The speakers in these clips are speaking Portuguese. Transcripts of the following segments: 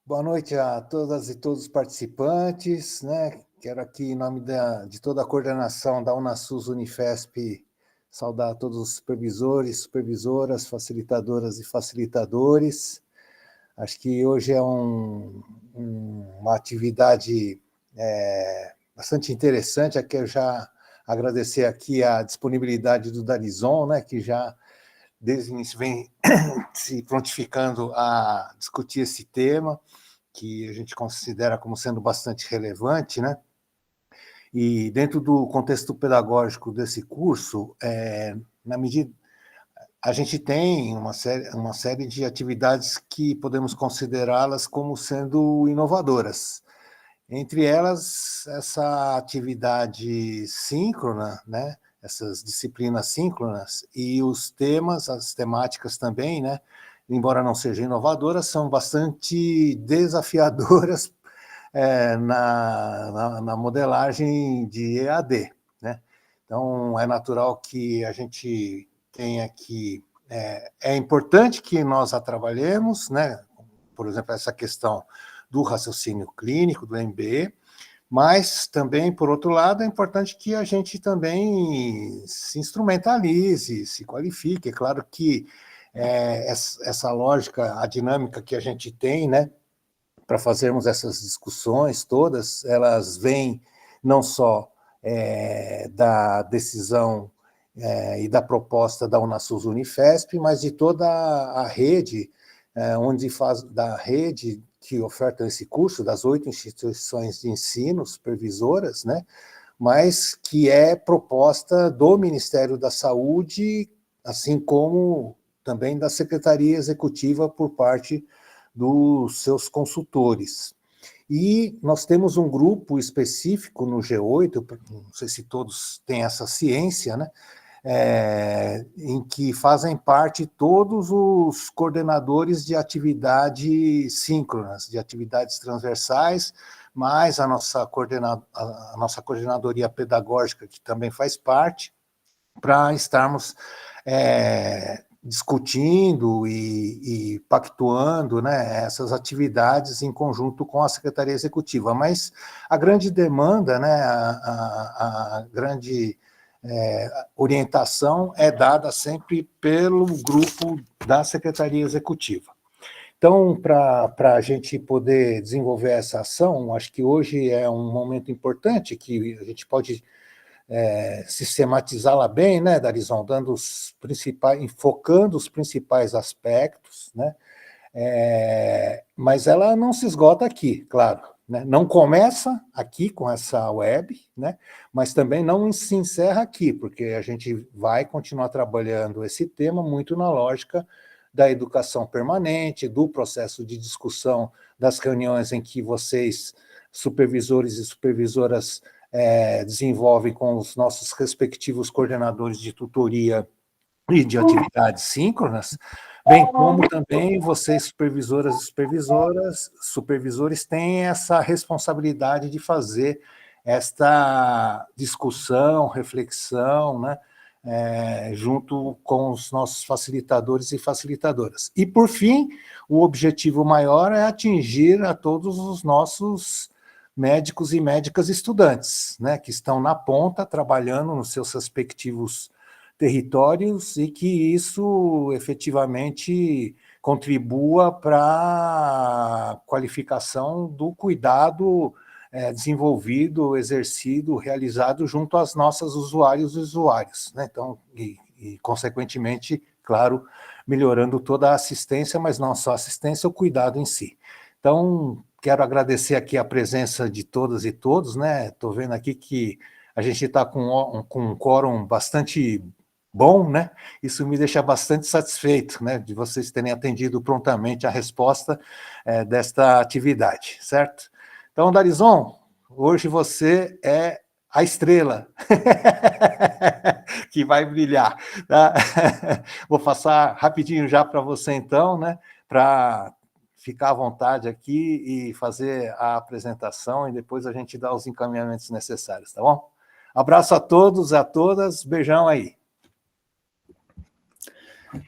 Boa noite a todas e todos os participantes, né? Quero aqui, em nome de toda a coordenação da Unasus Unifesp, saudar todos os supervisores, supervisoras, facilitadoras e facilitadores. Acho que hoje é uma atividade bastante interessante. Aqui eu já agradecer aqui a disponibilidade do Darizon, né? Que já desde o início vem se prontificando a discutir esse tema, que a gente considera como sendo bastante relevante, né? E dentro do contexto pedagógico desse curso, na medida a gente tem uma série de atividades que podemos considerá-las como sendo inovadoras. Entre elas, essa atividade síncrona, né? Essas disciplinas síncronas e os temas, as temáticas também, né? Embora não sejam inovadoras, são bastante desafiadoras na modelagem de EAD, né? Então, é natural que a gente tenha que... É importante que nós a trabalhemos, né? Por exemplo, essa questão do raciocínio clínico, do MBE, mas também, por outro lado, é importante que a gente também se instrumentalize, se qualifique. É claro que essa lógica, a dinâmica que a gente tem, né, para fazermos essas discussões todas, elas vêm não só da decisão e da proposta da Unasus Unifesp, mas de toda a rede, da rede que oferta esse curso, das 8 instituições de ensino supervisoras, né, mas que é proposta do Ministério da Saúde, assim como também da Secretaria Executiva por parte dos seus consultores. E nós temos um grupo específico no G8, não sei se todos têm essa ciência, né? Em que fazem parte todos os coordenadores de atividades síncronas, de atividades transversais, mais a nossa coordenadoria pedagógica, que também faz parte, para estarmos discutindo e pactuando, né, essas atividades em conjunto com a Secretaria Executiva. Mas a grande demanda, né, a grande orientação é dada sempre pelo grupo da Secretaria Executiva. Então, para a gente poder desenvolver essa ação, acho que hoje é um momento importante que a gente pode sistematizá-la bem, né, Darizon, enfocando os principais aspectos, né, mas ela não se esgota aqui, claro, né, não começa aqui com essa web, né, mas também não se encerra aqui, porque a gente vai continuar trabalhando esse tema muito na lógica da educação permanente, do processo de discussão, das reuniões em que vocês, supervisores e supervisoras, desenvolvem com os nossos respectivos coordenadores de tutoria e de atividades síncronas, bem como também vocês, supervisoras e supervisores, têm essa responsabilidade de fazer esta discussão, reflexão, né, junto com os nossos facilitadores e facilitadoras. E, por fim, o objetivo maior é atingir a todos os nossos médicos e médicas estudantes, né, que estão na ponta, trabalhando nos seus respectivos territórios, e que isso efetivamente contribua para a qualificação do cuidado desenvolvido, exercido, realizado junto às nossas usuários e usuários, né? Então, consequentemente, claro, melhorando toda a assistência, mas não só a assistência, o cuidado em si. Então, quero agradecer aqui a presença de todas e todos, né? Estou vendo aqui que a gente está com um quórum bastante bom, né? Isso me deixa bastante satisfeito, né? De vocês terem atendido prontamente a resposta desta atividade, certo? Então, Darizon, hoje você é a estrela que vai brilhar, tá? Vou passar rapidinho já para você, então, né? Para ficar à vontade aqui e fazer a apresentação, e depois a gente dá os encaminhamentos necessários, tá bom? Abraço a todos e a todas, beijão aí.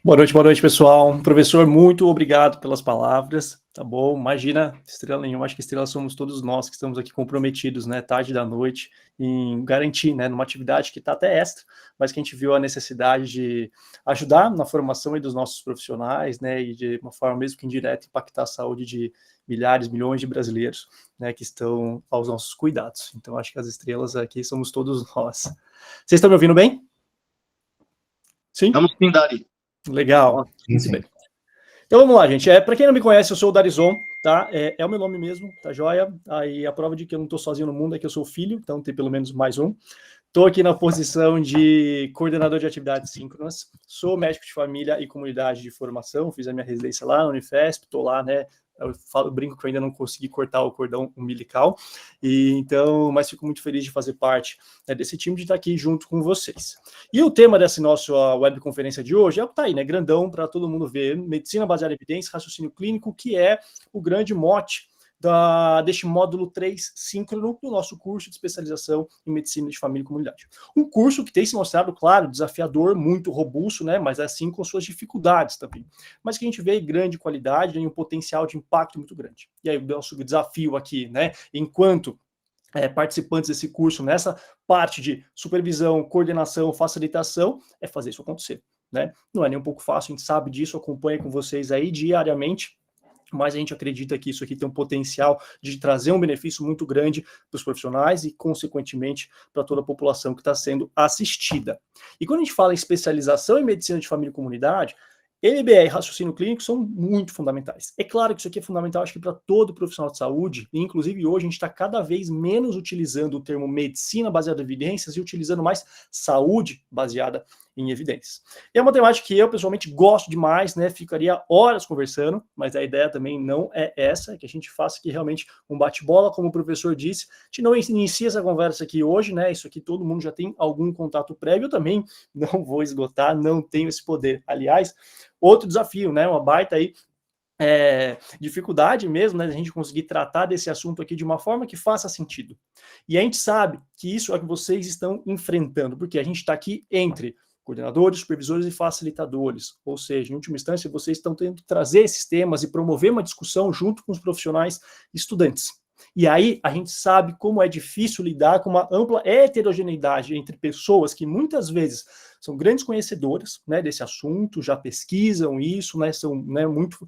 Boa noite, pessoal. Professor, muito obrigado pelas palavras, tá bom? Imagina, estrela nenhuma, acho que estrela somos todos nós que estamos aqui comprometidos, né, tarde da noite, em garantir, né, numa atividade que está até extra, mas que a gente viu a necessidade de ajudar na formação aí dos nossos profissionais, né, e de uma forma mesmo que indireta impactar a saúde de milhares, milhões de brasileiros, né, que estão aos nossos cuidados. Então, acho que as estrelas aqui somos todos nós. Vocês estão me ouvindo bem? Sim? Vamos sim, Dari. Legal, muito bem. Então vamos lá, gente. Para quem não me conhece, eu sou o Darizon, tá? É o meu nome mesmo, tá joia? Aí a prova de que eu não estou sozinho no mundo é que eu sou filho, então tem pelo menos mais um. Estou aqui na posição de coordenador de atividades síncronas, sou médico de família e comunidade de formação, fiz a minha residência lá na Unifesp, estou lá, né? Eu brinco que eu ainda não consegui cortar o cordão umbilical, mas fico muito feliz de fazer parte, né, desse time, de estar aqui junto com vocês. E o tema dessa nossa webconferência de hoje é o que está aí, né, grandão, para todo mundo ver: medicina baseada em evidência, raciocínio clínico, que é o grande mote deste módulo 3 síncrono do nosso curso de especialização em medicina de família e comunidade. Um curso que tem se mostrado, claro, desafiador, muito robusto, né, mas assim com suas dificuldades também, mas que a gente vê grande qualidade e um potencial de impacto muito grande. E aí o nosso desafio aqui, né, enquanto participantes desse curso, nessa parte de supervisão, coordenação, facilitação, é fazer isso acontecer, né? Não é nem um pouco fácil, a gente sabe disso, acompanha com vocês aí diariamente, mas a gente acredita que isso aqui tem um potencial de trazer um benefício muito grande para os profissionais e, consequentemente, para toda a população que está sendo assistida. E quando a gente fala em especialização em medicina de família e comunidade, MBE e raciocínio clínico são muito fundamentais. É claro que isso aqui é fundamental, acho que para todo profissional de saúde, e inclusive hoje a gente está cada vez menos utilizando o termo medicina baseada em evidências e utilizando mais saúde baseada em evidências. E é uma temática que eu pessoalmente gosto demais, né? Ficaria horas conversando, mas a ideia também não é essa, é que a gente faça aqui realmente um bate-bola, como o professor disse. A gente não inicia essa conversa aqui hoje, né? Isso aqui todo mundo já tem algum contato prévio, eu também não vou esgotar, não tenho esse poder. Aliás, outro desafio, né? Uma baita aí dificuldade mesmo, né, a gente conseguir tratar desse assunto aqui de uma forma que faça sentido. E a gente sabe que isso é o que vocês estão enfrentando, porque a gente está aqui entre coordenadores, supervisores e facilitadores, ou seja, em última instância, vocês estão tendo que trazer esses temas e promover uma discussão junto com os profissionais estudantes. E aí a gente sabe como é difícil lidar com uma ampla heterogeneidade entre pessoas que muitas vezes são grandes conhecedoras, né, desse assunto, já pesquisam isso, né, são, né, muito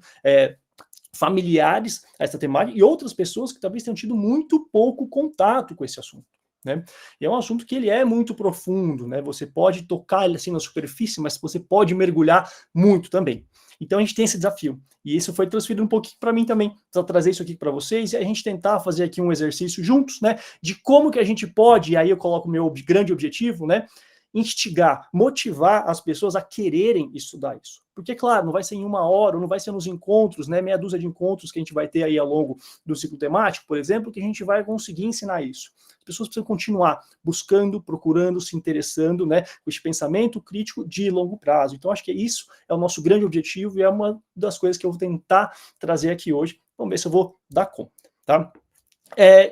familiares a essa temática, e outras pessoas que talvez tenham tido muito pouco contato com esse assunto. Né? E é um assunto que ele é muito profundo, né? Você pode tocar ele assim na superfície, mas você pode mergulhar muito também. Então a gente tem esse desafio. E isso foi transferido um pouquinho para mim também, para trazer isso aqui para vocês e a gente tentar fazer aqui um exercício juntos, né? De como que a gente pode, e aí eu coloco o meu grande objetivo, né? Instigar, motivar as pessoas a quererem estudar isso. Porque, claro, não vai ser em uma hora, não vai ser nos encontros, né, meia dúzia de encontros que a gente vai ter aí ao longo do ciclo temático, por exemplo, que a gente vai conseguir ensinar isso. As pessoas precisam continuar buscando, procurando, se interessando, né, com esse pensamento crítico de longo prazo. Então, acho que isso é o nosso grande objetivo e é uma das coisas que eu vou tentar trazer aqui hoje. Vamos ver se eu vou dar conta, tá?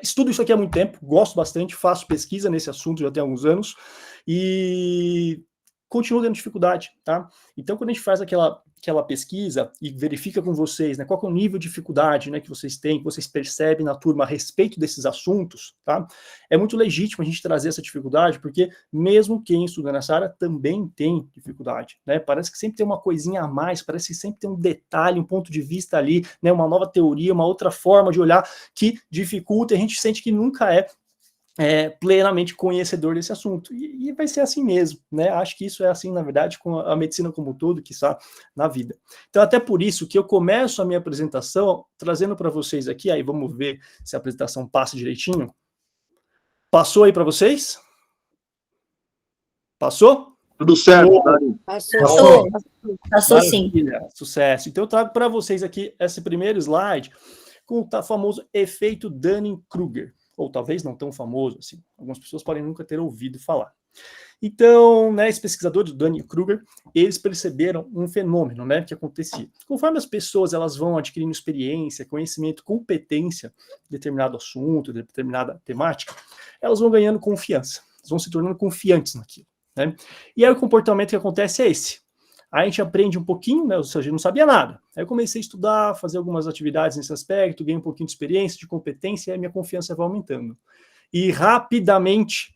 Estudo isso aqui há muito tempo, gosto bastante, faço pesquisa nesse assunto já tem alguns anos e continuo tendo dificuldade, tá? Então, quando a gente faz aquela pesquisa e verifica com vocês, né, qual é o nível de dificuldade, né, que vocês têm, que vocês percebem na turma a respeito desses assuntos, tá? É muito legítimo a gente trazer essa dificuldade, porque mesmo quem estuda nessa área também tem dificuldade, né? Parece que sempre tem uma coisinha a mais, parece que sempre tem um detalhe, um ponto de vista ali, né, uma nova teoria, uma outra forma de olhar que dificulta, e a gente sente que nunca é plenamente conhecedor desse assunto, e vai ser assim mesmo, né? Acho que isso é assim, na verdade, com a medicina como um todo, que está na vida. Então, até por isso que eu começo a minha apresentação trazendo para vocês aqui, aí vamos ver se a apresentação passa direitinho. Passou aí para vocês? Passou? Tudo certo, Passou sim. Sucesso. Então, eu trago para vocês aqui esse primeiro slide com o famoso efeito Dunning-Kruger, ou talvez não tão famoso assim. Algumas pessoas podem nunca ter ouvido falar. Então, né, esses pesquisadores, Dunning-Kruger, eles perceberam um fenômeno, né, que acontecia. Conforme as pessoas elas vão adquirindo experiência, conhecimento, competência em determinado assunto, determinada temática, elas vão ganhando confiança, elas vão se tornando confiantes naquilo. Né? E aí o comportamento que acontece é esse. a gente aprende um pouquinho, né? Ou seja, eu não sabia nada. Aí eu comecei a estudar, fazer algumas atividades nesse aspecto, ganhei um pouquinho de experiência, de competência, e a minha confiança vai aumentando. E rapidamente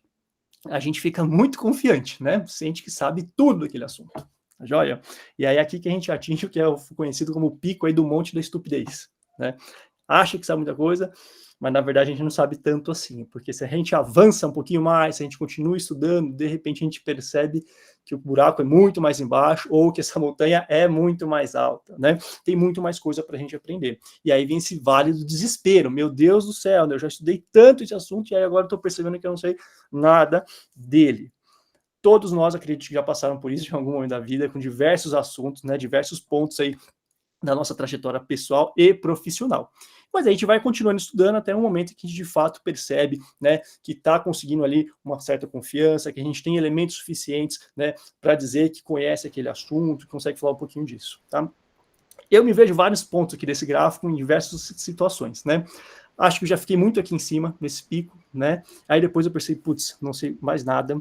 a gente fica muito confiante, né? Sente que sabe tudo daquele assunto. Tá joia? E aí é aqui que a gente atinge o que é conhecido como o pico aí do monte da estupidez, né? Acha que sabe muita coisa, mas na verdade a gente não sabe tanto assim, porque se a gente avança um pouquinho mais, se a gente continua estudando, de repente a gente percebe que o buraco é muito mais embaixo, ou que essa montanha é muito mais alta, né? Tem muito mais coisa para a gente aprender. E aí vem esse vale do desespero. Meu Deus do céu, né? Eu já estudei tanto esse assunto e aí agora estou percebendo que eu não sei nada dele. Todos nós, acredito, que já passaram por isso em algum momento da vida, com diversos assuntos, né? Diversos pontos aí da nossa trajetória pessoal e profissional. Mas a gente vai continuando estudando até um momento que a gente de fato percebe, né, que está conseguindo ali uma certa confiança, que a gente tem elementos suficientes, né, para dizer que conhece aquele assunto, que consegue falar um pouquinho disso, tá? Eu me vejo vários pontos aqui desse gráfico em diversas situações, né? Acho que eu já fiquei muito aqui em cima, nesse pico, né? Aí depois eu percebi, putz, não sei mais nada.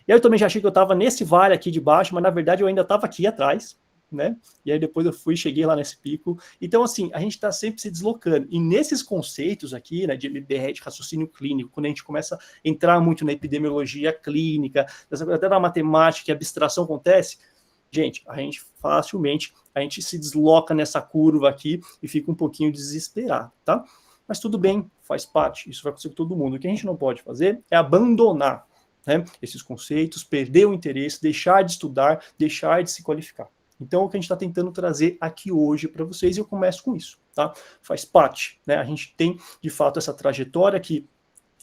E aí eu também já achei que eu estava nesse vale aqui de baixo, mas na verdade eu ainda estava aqui atrás, né? E aí depois eu cheguei lá nesse pico. Então, assim, a gente está sempre se deslocando. E nesses conceitos aqui, né, de MBR, de raciocínio clínico, quando a gente começa a entrar muito na epidemiologia clínica, até na matemática, que a abstração acontece, gente, a gente facilmente, a gente se desloca nessa curva aqui e fica um pouquinho desesperado, tá? Mas tudo bem, faz parte, isso vai acontecer com todo mundo. O que a gente não pode fazer é abandonar, né, esses conceitos, perder o interesse, deixar de estudar, deixar de se qualificar. Então, o que a gente está tentando trazer aqui hoje para vocês, e eu começo com isso, tá? Faz parte, né? A gente tem, de fato, essa trajetória aqui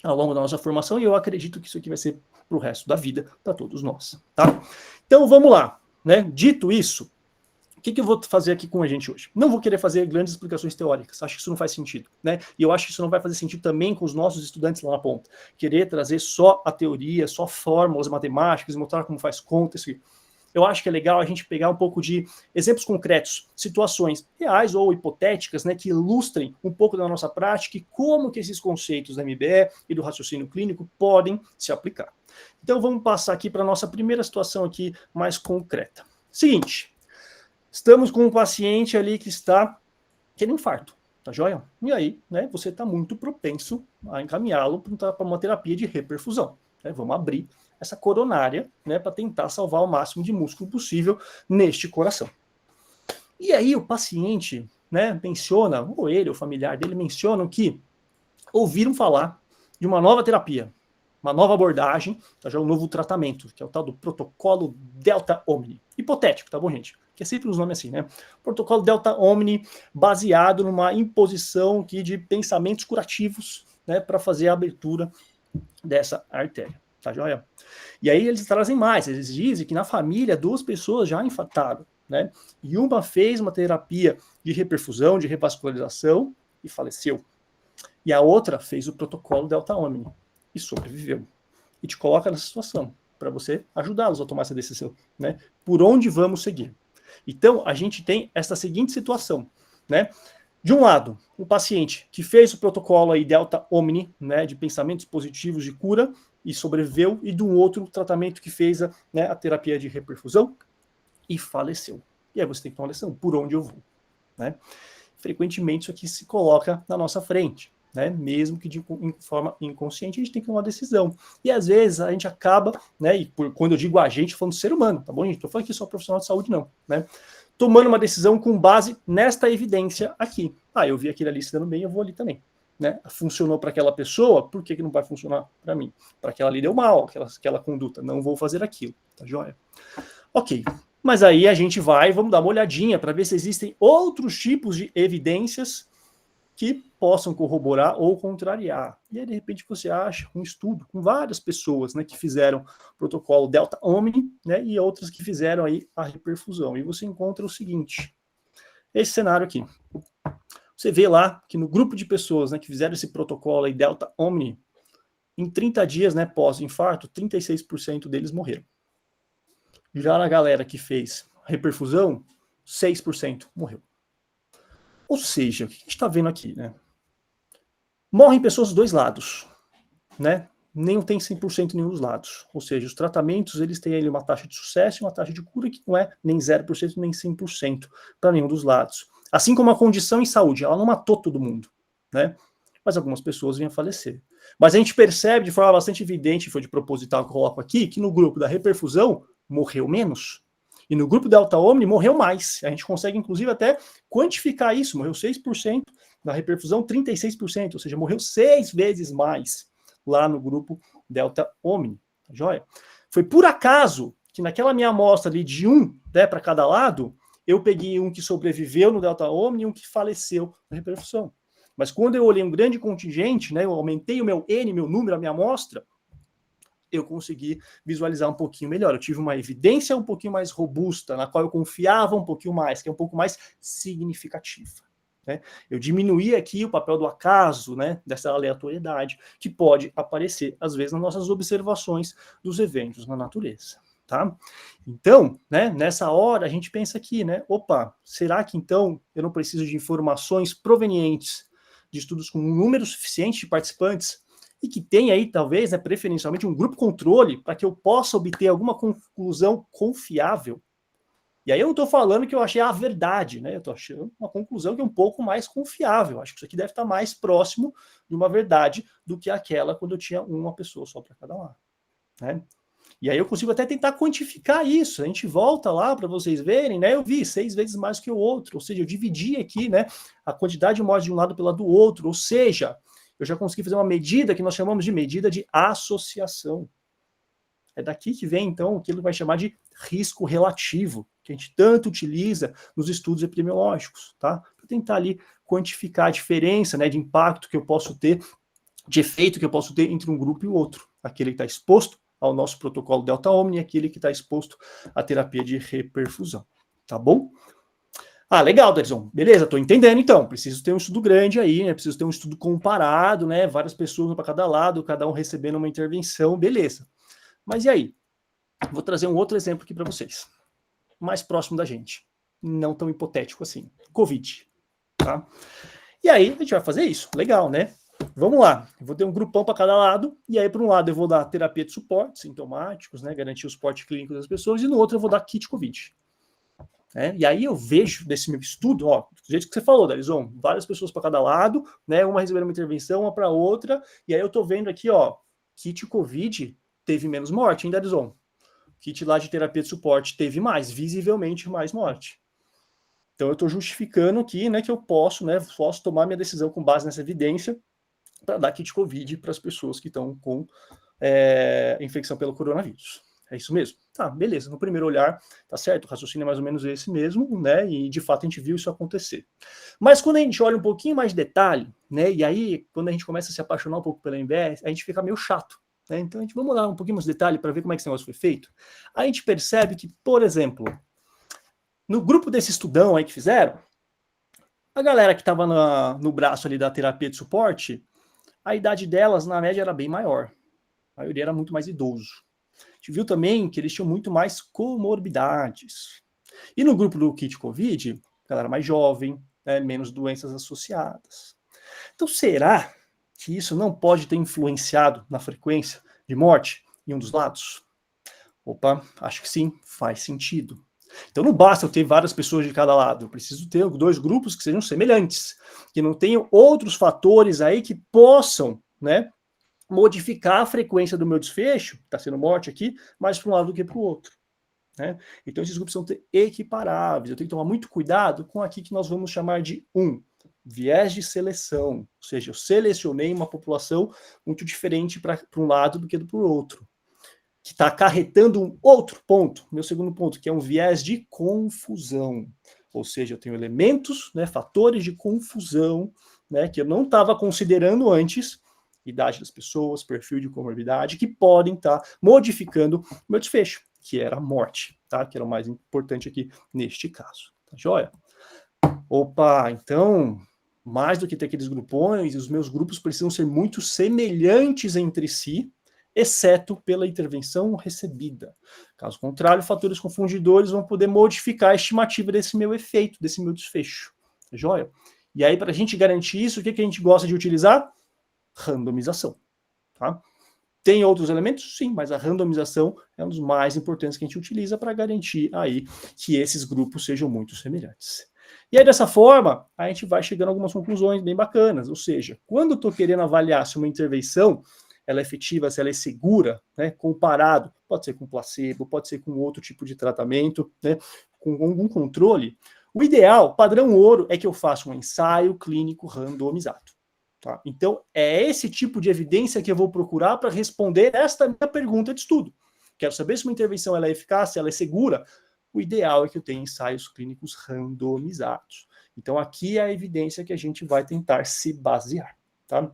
ao longo da nossa formação, e eu acredito que isso aqui vai ser para o resto da vida, para todos nós, tá? Então, vamos lá, né? Dito isso, o que eu vou fazer aqui com a gente hoje? Não vou querer fazer grandes explicações teóricas, acho que isso não faz sentido, né? E eu acho que isso não vai fazer sentido também com os nossos estudantes lá na ponta. Querer trazer só a teoria, só fórmulas matemáticas, mostrar como faz conta, isso aqui. Eu acho que é legal a gente pegar um pouco de exemplos concretos, situações reais ou hipotéticas, né, que ilustrem um pouco da nossa prática e como que esses conceitos da MBE e do raciocínio clínico podem se aplicar. Então vamos passar aqui para a nossa primeira situação aqui mais concreta. Seguinte, estamos com um paciente ali que está tendo infarto, tá joia? E aí, né, você está muito propenso a encaminhá-lo para uma terapia de reperfusão. Né? Vamos abrir essa coronária, né, para tentar salvar o máximo de músculo possível neste coração. E aí o paciente, né, menciona, ou ele, ou o familiar dele, mencionam que ouviram falar de uma nova terapia, uma nova abordagem, tá, já um novo tratamento, que é o tal do protocolo Delta Omni. Hipotético, tá bom, gente? Que é sempre os nomes assim, né? Protocolo Delta Omni, baseado numa imposição aqui de pensamentos curativos, né, para fazer a abertura dessa artéria. Tá joia? E aí eles trazem mais, eles dizem que na família 2 pessoas já infartaram, né? E uma fez uma terapia de reperfusão, de revascularização e faleceu. E a outra fez o protocolo Delta Omni e sobreviveu. E te coloca nessa situação para você ajudá-los a tomar essa decisão, né? Por onde vamos seguir? Então, a gente tem essa seguinte situação, né? De um lado, o paciente que fez o protocolo aí Delta Omni, né, de pensamentos positivos de cura e sobreviveu, e do outro, o tratamento que fez a terapia de reperfusão e faleceu. E aí você tem que tomar uma decisão, por onde eu vou? Né? Frequentemente isso aqui se coloca na nossa frente, né? Mesmo que de forma inconsciente, a gente tem que tomar uma decisão. E às vezes a gente acaba, né, e quando eu digo a gente, falando do ser humano, tá bom, gente? Estou falando aqui só profissional de saúde, não, né? Tomando uma decisão com base nesta evidência aqui. Ah, eu vi aquele ali se dando bem, eu vou ali também. Né? Funcionou para aquela pessoa, por que não vai funcionar para mim? Para aquela ali deu mal, aquela conduta, não vou fazer aquilo, tá joia? Ok, mas aí a gente vamos dar uma olhadinha para ver se existem outros tipos de evidências que possam corroborar ou contrariar. E aí, de repente, você acha um estudo com várias pessoas, né, que fizeram o protocolo Delta Omni, né, e outras que fizeram aí a reperfusão. E você encontra o seguinte, esse cenário aqui. Você vê lá que no grupo de pessoas, né, que fizeram esse protocolo aí Delta Omni, em 30 dias, né, pós-infarto, 36% deles morreram. Já na galera que fez reperfusão, 6% morreu. Ou seja, o que a gente está vendo aqui, né? Morrem pessoas dos dois lados, né? nem tem 100% em nenhum dos lados. Ou seja, os tratamentos, eles têm ali uma taxa de sucesso e uma taxa de cura que não é nem 0%, nem 100% para nenhum dos lados. Assim como a condição em saúde, ela não matou todo mundo, né? Mas algumas pessoas vêm a falecer. Mas a gente percebe de forma bastante evidente, foi de proposital que eu coloco aqui, que no grupo da reperfusão morreu menos. E no grupo Delta Omni morreu mais. A gente consegue, inclusive, até quantificar isso. Morreu 6%, na reperfusão 36%, ou seja, morreu 6 vezes mais lá no grupo Delta Omni. Tá joia? Foi por acaso que naquela minha amostra ali de 1, né, para cada lado, eu peguei um que sobreviveu no Delta Omni e um que faleceu na reperfusão. Mas quando eu olhei um grande contingente, né, eu aumentei o meu N, meu número, a minha amostra, eu consegui visualizar um pouquinho melhor. Eu tive uma evidência um pouquinho mais robusta, na qual eu confiava um pouquinho mais, que é um pouco mais significativa. Né? Eu diminuí aqui o papel do acaso, né, dessa aleatoriedade, que pode aparecer, às vezes, nas nossas observações dos eventos na natureza. Tá? Então, né, nessa hora, a gente pensa aqui, né, opa, será que então eu não preciso de informações provenientes de estudos com um número suficiente de participantes e que tenha aí, talvez, né, preferencialmente, um grupo controle para que eu possa obter alguma conclusão confiável? E aí eu não estou falando que eu achei a verdade, né? Eu estou achando uma conclusão que é um pouco mais confiável. Acho que isso aqui deve estar mais próximo de uma verdade do que aquela quando eu tinha uma pessoa só para cada lado, né? E aí eu consigo até tentar quantificar isso. A gente volta lá para vocês verem, né? Eu vi 6 vezes mais que o outro, ou seja, eu dividi aqui, né, a quantidade de mortes de um lado pela do outro, ou seja, eu já consegui fazer uma medida que nós chamamos de medida de associação. É daqui que vem, então, aquilo que vai chamar de risco relativo, que a gente tanto utiliza nos estudos epidemiológicos, tá? Para tentar ali quantificar a diferença, né, de impacto que eu posso ter, de efeito que eu posso ter entre um grupo e o outro. Aquele que está exposto ao nosso protocolo Delta Omni e aquele que está exposto à terapia de reperfusão. Tá bom? Ah, legal, Darizon. Beleza, estou entendendo então. Preciso ter um estudo grande aí, né? Preciso ter um estudo comparado, né? Várias pessoas para cada lado, cada um recebendo uma intervenção, beleza. Mas e aí? Vou trazer um outro exemplo aqui para vocês. Mais próximo da gente. Não tão hipotético assim. Covid. Tá? E aí, a gente vai fazer isso. Legal, né? Vamos lá. Eu vou ter um grupão para cada lado. E aí, para um lado, eu vou dar terapia de suporte, sintomáticos, né? Garantir o suporte clínico das pessoas. E no outro, eu vou dar kit Covid. E aí eu vejo desse meu estudo, ó, do jeito que você falou, Darizon, várias pessoas para cada lado, né? Uma recebendo uma intervenção, uma para outra. E aí eu tô vendo aqui, ó, kit Covid teve menos morte, hein, Darizon? Kit lá de terapia de suporte teve mais, visivelmente mais morte. Então eu estou justificando aqui, né, que eu posso, né, tomar minha decisão com base nessa evidência para dar kit Covid para as pessoas que estão com infecção pelo coronavírus. É isso mesmo? Tá, beleza. No primeiro olhar, tá certo, o raciocínio é mais ou menos esse mesmo, né, e de fato a gente viu isso acontecer. Mas quando a gente olha um pouquinho mais de detalhe, né, e aí quando a gente começa a se apaixonar um pouco pela MBS, a gente fica meio chato. Então, a gente vamos lá um pouquinho mais de detalhe para ver como é que esse negócio foi feito. A gente percebe que, por exemplo, no grupo desse estudão aí que fizeram, a galera que estava no braço ali da terapia de suporte, a idade delas, na média, era bem maior. A maioria era muito mais idoso. A gente viu também que eles tinham muito mais comorbidades. E no grupo do kit Covid, a galera mais jovem, né, menos doenças associadas. Então, será que isso não pode ter influenciado na frequência de morte em um dos lados? Opa, acho que sim, faz sentido. Então não basta eu ter várias pessoas de cada lado, eu preciso ter 2 grupos que sejam semelhantes, que não tenham outros fatores aí que possam, né, modificar a frequência do meu desfecho, está sendo morte aqui, mais para um lado do que para o outro. Né? Então esses grupos são equiparáveis, eu tenho que tomar muito cuidado com aqui que nós vamos chamar de viés de seleção, ou seja, eu selecionei uma população muito diferente para um lado do que para o outro, que está acarretando um outro ponto, meu segundo ponto, que é um viés de confusão, ou seja, eu tenho elementos, né, fatores de confusão, né, que eu não estava considerando antes, idade das pessoas, perfil de comorbidade, que podem estar modificando o meu desfecho, que era a morte, tá? Que era o mais importante aqui neste caso, tá joia? Opa, então, mais do que ter aqueles grupões, os meus grupos precisam ser muito semelhantes entre si, exceto pela intervenção recebida. Caso contrário, fatores confundidores vão poder modificar a estimativa desse meu efeito, desse meu desfecho. Tá joia? E aí, para a gente garantir isso, o que a gente gosta de utilizar? Randomização. Tá? Tem outros elementos? Sim, mas a randomização é um dos mais importantes que a gente utiliza para garantir aí que esses grupos sejam muito semelhantes. E aí, dessa forma, a gente vai chegando a algumas conclusões bem bacanas, ou seja, quando eu estou querendo avaliar se uma intervenção ela é efetiva, se ela é segura, né, comparado, pode ser com placebo, pode ser com outro tipo de tratamento, né, com algum controle, o ideal, padrão ouro, é que eu faça um ensaio clínico randomizado. Tá? Então, é esse tipo de evidência que eu vou procurar para responder esta minha pergunta de estudo. Quero saber se uma intervenção ela é eficaz, se ela é segura. O ideal é que eu tenha ensaios clínicos randomizados. Então, aqui é a evidência que a gente vai tentar se basear. Tá?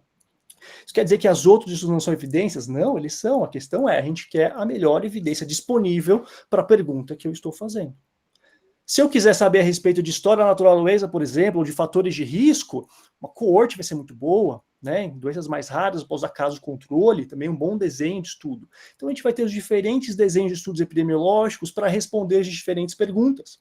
Isso quer dizer que as outras estudos não são evidências? Não, eles são. A questão é, a gente quer a melhor evidência disponível para a pergunta que eu estou fazendo. Se eu quiser saber a respeito de história naturaleza, por exemplo, ou de fatores de risco, uma coorte vai ser muito boa, né? Em doenças mais raras, após a caso controle, também um bom desenho de estudo. Então a gente vai ter os diferentes desenhos de estudos epidemiológicos para responder as diferentes perguntas.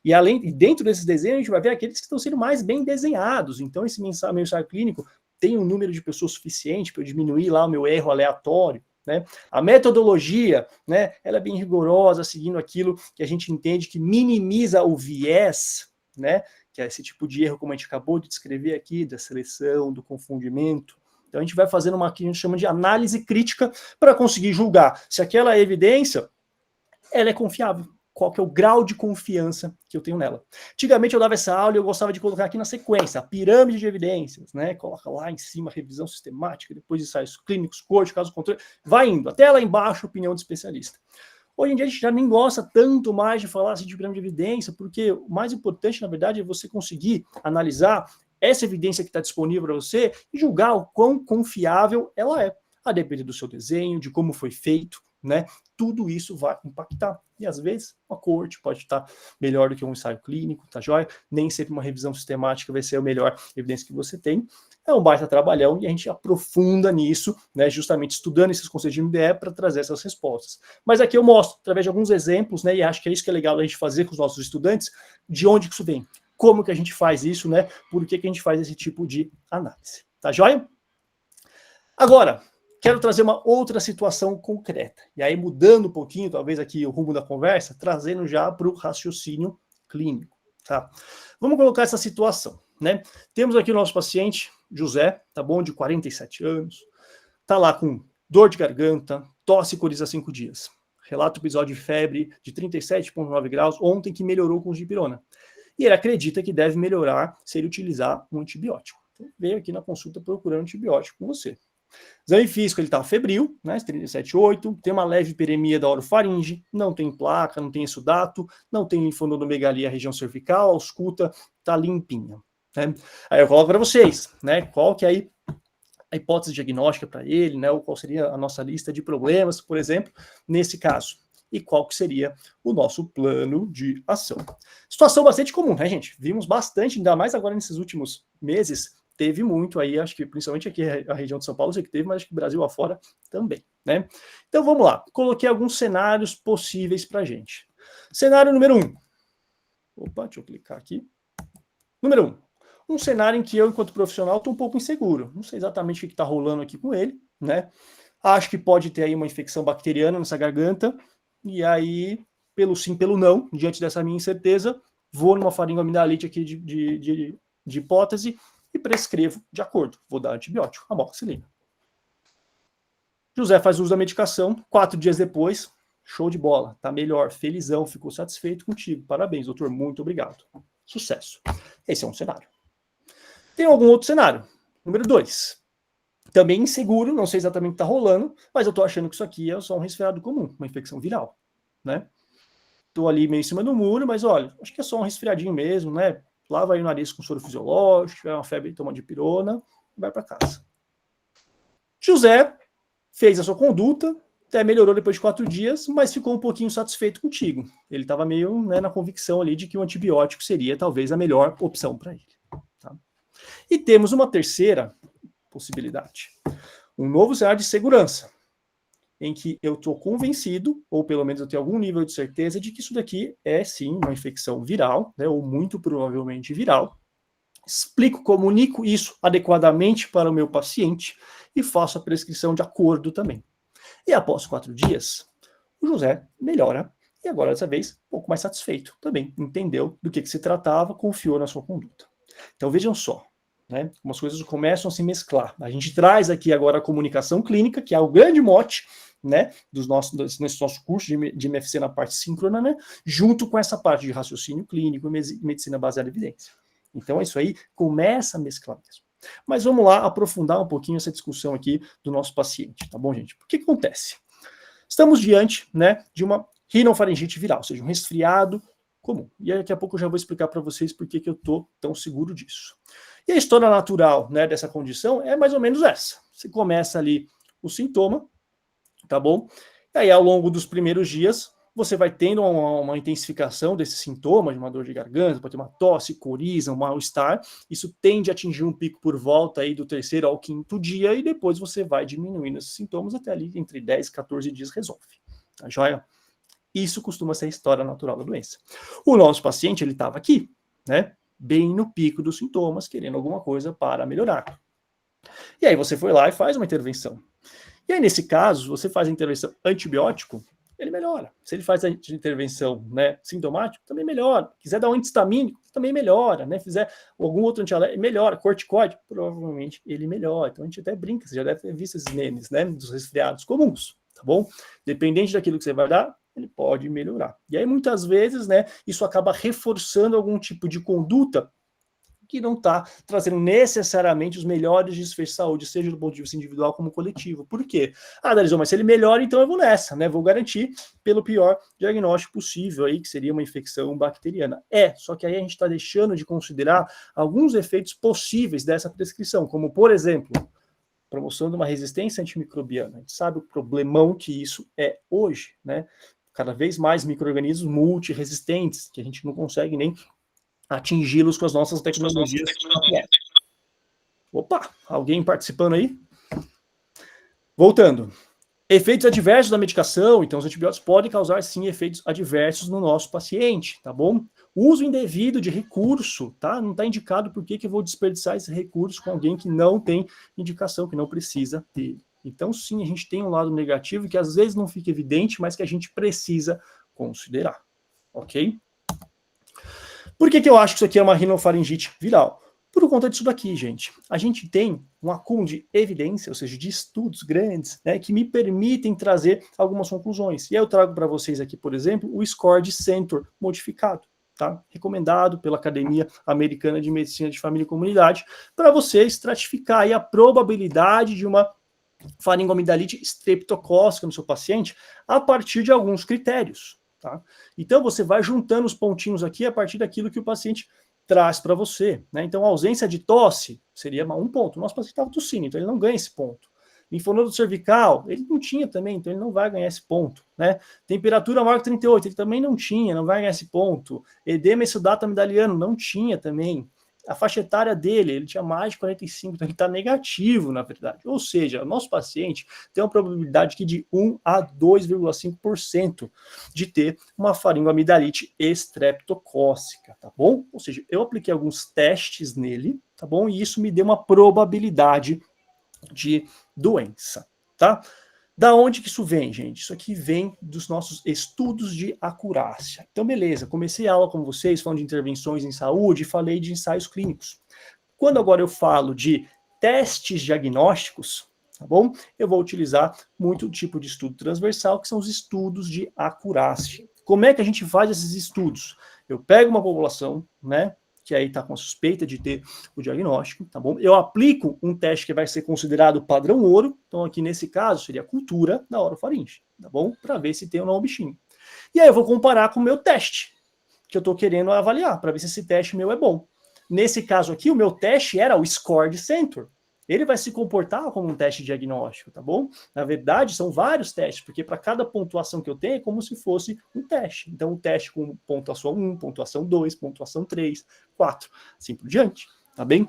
E dentro desses desenhos, a gente vai ver aqueles que estão sendo mais bem desenhados. Então esse meu ensaio clínico tem um número de pessoas suficiente para eu diminuir lá o meu erro aleatório. Né? A metodologia, né, ela é bem rigorosa, seguindo aquilo que a gente entende que minimiza o viés, né, que é esse tipo de erro, como a gente acabou de descrever aqui, da seleção, do confundimento. Então a gente vai fazendo uma que a gente chama de análise crítica para conseguir julgar se aquela evidência ela é confiável. Qual que é o grau de confiança que eu tenho nela. Antigamente eu dava essa aula e eu gostava de colocar aqui na sequência, a pirâmide de evidências, né? Coloca lá em cima revisão sistemática, depois ensaios clínicos, corte, caso controle, vai indo, até lá embaixo opinião de especialista. Hoje em dia a gente já nem gosta tanto mais de falar assim, de pirâmide de evidência, porque o mais importante, na verdade, é você conseguir analisar essa evidência que está disponível para você e julgar o quão confiável ela é, a depender do seu desenho, de como foi feito, né? Tudo isso vai impactar. E às vezes uma coorte pode estar melhor do que um ensaio clínico, tá joia? Nem sempre uma revisão sistemática vai ser a melhor evidência que você tem. É um baita trabalhão e a gente aprofunda nisso, né? Justamente estudando esses conceitos de MBE para trazer essas respostas. Mas aqui eu mostro, através de alguns exemplos, né? E acho que é isso que é legal a gente fazer com os nossos estudantes, de onde que isso vem, como que a gente faz isso, né? Por que a gente faz esse tipo de análise. Tá joia? Agora, quero trazer uma outra situação concreta. E aí, mudando um pouquinho, talvez aqui o rumo da conversa, trazendo já para o raciocínio clínico. Tá? Vamos colocar essa situação. Né? Temos aqui o nosso paciente, José, tá bom, de 47 anos, tá lá com dor de garganta, tosse e coriza há 5 dias. Relata o episódio de febre de 37,9 graus ontem que melhorou com dipirona. E ele acredita que deve melhorar se ele utilizar um antibiótico. Então, veio aqui na consulta procurando antibiótico com você. Exame físico, ele está febril, né, 37,8, tem uma leve hiperemia da orofaringe, não tem placa, não tem exudato, não tem linfonodomegalia região cervical, a ausculta está limpinha. Né? Aí eu coloco para vocês, né, qual que é aí a hipótese diagnóstica para ele, né, ou qual seria a nossa lista de problemas, por exemplo, nesse caso. E qual que seria o nosso plano de ação. Situação bastante comum, né, gente? Vimos bastante, ainda mais agora nesses últimos meses, teve muito aí, acho que principalmente aqui a região de São Paulo, sei que teve, mas acho que Brasil afora também, né? Então vamos lá, coloquei alguns cenários possíveis para a gente. Cenário número 1. Opa, deixa eu clicar aqui. Número 1. Um cenário em que eu, enquanto profissional, estou um pouco inseguro. Não sei exatamente o que está rolando aqui com ele, né? Acho que pode ter aí uma infecção bacteriana nessa garganta, e aí, pelo sim, pelo não, diante dessa minha incerteza, vou numa faringoamidalite aqui de hipótese, e prescrevo de acordo. Vou dar antibiótico, amoxicilina. José faz uso da medicação, 4 dias depois, show de bola, tá melhor, felizão, ficou satisfeito contigo. Parabéns, doutor, muito obrigado. Sucesso. Esse é um cenário. Tem algum outro cenário? Número 2. Também inseguro, não sei exatamente o que está rolando, mas eu tô achando que isso aqui é só um resfriado comum, uma infecção viral, né? Tô ali meio em cima do muro, mas olha, acho que é só um resfriadinho mesmo, né? Lava aí o nariz com soro fisiológico, tiver uma febre, toma dipirona, vai para casa. José fez a sua conduta, até melhorou depois de 4 dias, mas ficou um pouquinho satisfeito contigo. Ele estava meio, né, na convicção ali de que o antibiótico seria talvez a melhor opção para ele. Tá? E temos uma terceira possibilidade. Um novo cenário de segurança, em que eu estou convencido, ou pelo menos eu tenho algum nível de certeza, de que isso daqui é sim uma infecção viral, né, ou muito provavelmente viral. Explico, comunico isso adequadamente para o meu paciente e faço a prescrição de acordo também. E após 4 dias, o José melhora e agora, dessa vez, um pouco mais satisfeito também. Entendeu do que se tratava, confiou na sua conduta. Então, vejam só, né? Como as coisas começam a se mesclar. A gente traz aqui agora a comunicação clínica, que é o grande mote, né, nesse nosso curso de MFC na parte síncrona, né, junto com essa parte de raciocínio clínico e medicina baseada em evidência. Então, isso aí começa a mesclar mesmo. Mas vamos lá aprofundar um pouquinho essa discussão aqui do nosso paciente, tá bom, gente? O que acontece? Estamos diante, né, de uma rinofaringite viral, ou seja, um resfriado comum. E daqui a pouco eu já vou explicar para vocês por que eu estou tão seguro disso. E a história natural, né, dessa condição é mais ou menos essa. Você começa ali o sintoma, tá bom? E aí, ao longo dos primeiros dias, você vai tendo uma intensificação desses sintomas, de uma dor de garganta, pode ter uma tosse, coriza, um mal-estar. Isso tende a atingir um pico por volta aí do 3º ao 5º dia, e depois você vai diminuindo esses sintomas até ali entre 10 e 14 dias resolve. Tá joia? Isso costuma ser a história natural da doença. O nosso paciente, ele estava aqui, né? Bem no pico dos sintomas, querendo alguma coisa para melhorar. E aí você foi lá e faz uma intervenção. E aí, nesse caso, você faz a intervenção antibiótico, ele melhora. Se ele faz a intervenção, né, sintomática, também melhora. Quiser dar um antihistamínico, também melhora, né? Fizer algum outro antialérgico, melhora. Corticoide, provavelmente ele melhora. Então a gente até brinca, você já deve ter visto esses memes, né, dos resfriados comuns, tá bom? Dependente daquilo que você vai dar, ele pode melhorar. E aí, muitas vezes, né, isso acaba reforçando algum tipo de conduta que não está trazendo necessariamente os melhores desfechos de saúde, seja do ponto de vista individual como coletivo. Por quê? Ah, Darizão, mas se ele melhora, então eu vou nessa, né? Vou garantir pelo pior diagnóstico possível aí, que seria uma infecção bacteriana. Só que aí a gente está deixando de considerar alguns efeitos possíveis dessa prescrição, como, por exemplo, promoção de uma resistência antimicrobiana. A gente sabe o problemão que isso é hoje, né? Cada vez mais micro-organismos multiresistentes, que a gente não consegue nem atingi-los com as nossas tecnologias. Opa, alguém participando aí? Voltando. Efeitos adversos da medicação, então os antibióticos podem causar sim efeitos adversos no nosso paciente, tá bom? Uso indevido de recurso, tá? Não está indicado por que eu vou desperdiçar esse recurso com alguém que não tem indicação, que não precisa dele. Então sim, a gente tem um lado negativo que às vezes não fica evidente, mas que a gente precisa considerar, ok? Por que eu acho que isso aqui é uma rinofaringite viral? Por conta disso daqui, gente. A gente tem um acúmulo de evidência, ou seja, de estudos grandes, né, que me permitem trazer algumas conclusões. E aí eu trago para vocês aqui, por exemplo, o score de Centor modificado, tá? Recomendado pela Academia Americana de Medicina de Família e Comunidade, para você estratificar aí a probabilidade de uma faringomidalite streptocócica no seu paciente a partir de alguns critérios. Tá? Então, você vai juntando os pontinhos aqui a partir daquilo que o paciente traz para você. Né? Então, a ausência de tosse seria um ponto. O nosso paciente estava tossindo, então ele não ganha esse ponto. Linfonodo cervical, ele não tinha também, então ele não vai ganhar esse ponto. Né? Temperatura maior que 38, ele também não tinha, não vai ganhar esse ponto. Edema exudato amidaliano, não tinha também. A faixa etária dele, ele tinha mais de 45, então ele está negativo, na verdade. Ou seja, o nosso paciente tem uma probabilidade aqui de 1 a 2,5% de ter uma faringoamidalite estreptocócica, tá bom? Ou seja, eu apliquei alguns testes nele, tá bom? E isso me deu uma probabilidade de doença, tá? Da onde que isso vem, gente? Isso aqui vem dos nossos estudos de acurácia. Então, beleza, comecei a aula com vocês falando de intervenções em saúde e falei de ensaios clínicos. Quando agora eu falo de testes diagnósticos, tá bom? Eu vou utilizar muito tipo de estudo transversal, que são os estudos de acurácia. Como é que a gente faz esses estudos? Eu pego uma população, né, que aí está com a suspeita de ter o diagnóstico, tá bom? Eu aplico um teste que vai ser considerado padrão ouro, então aqui nesse caso seria a cultura da orofaringe, tá bom? Para ver se tem ou não o bichinho. E aí eu vou comparar com o meu teste, que eu estou querendo avaliar, para ver se esse teste meu é bom. Nesse caso aqui, o meu teste era o score de Centor. Ele vai se comportar como um teste diagnóstico, tá bom? Na verdade, são vários testes, porque para cada pontuação que eu tenho é como se fosse um teste. Então, um teste com pontuação 1, pontuação 2, pontuação 3, 4, assim por diante, tá bem?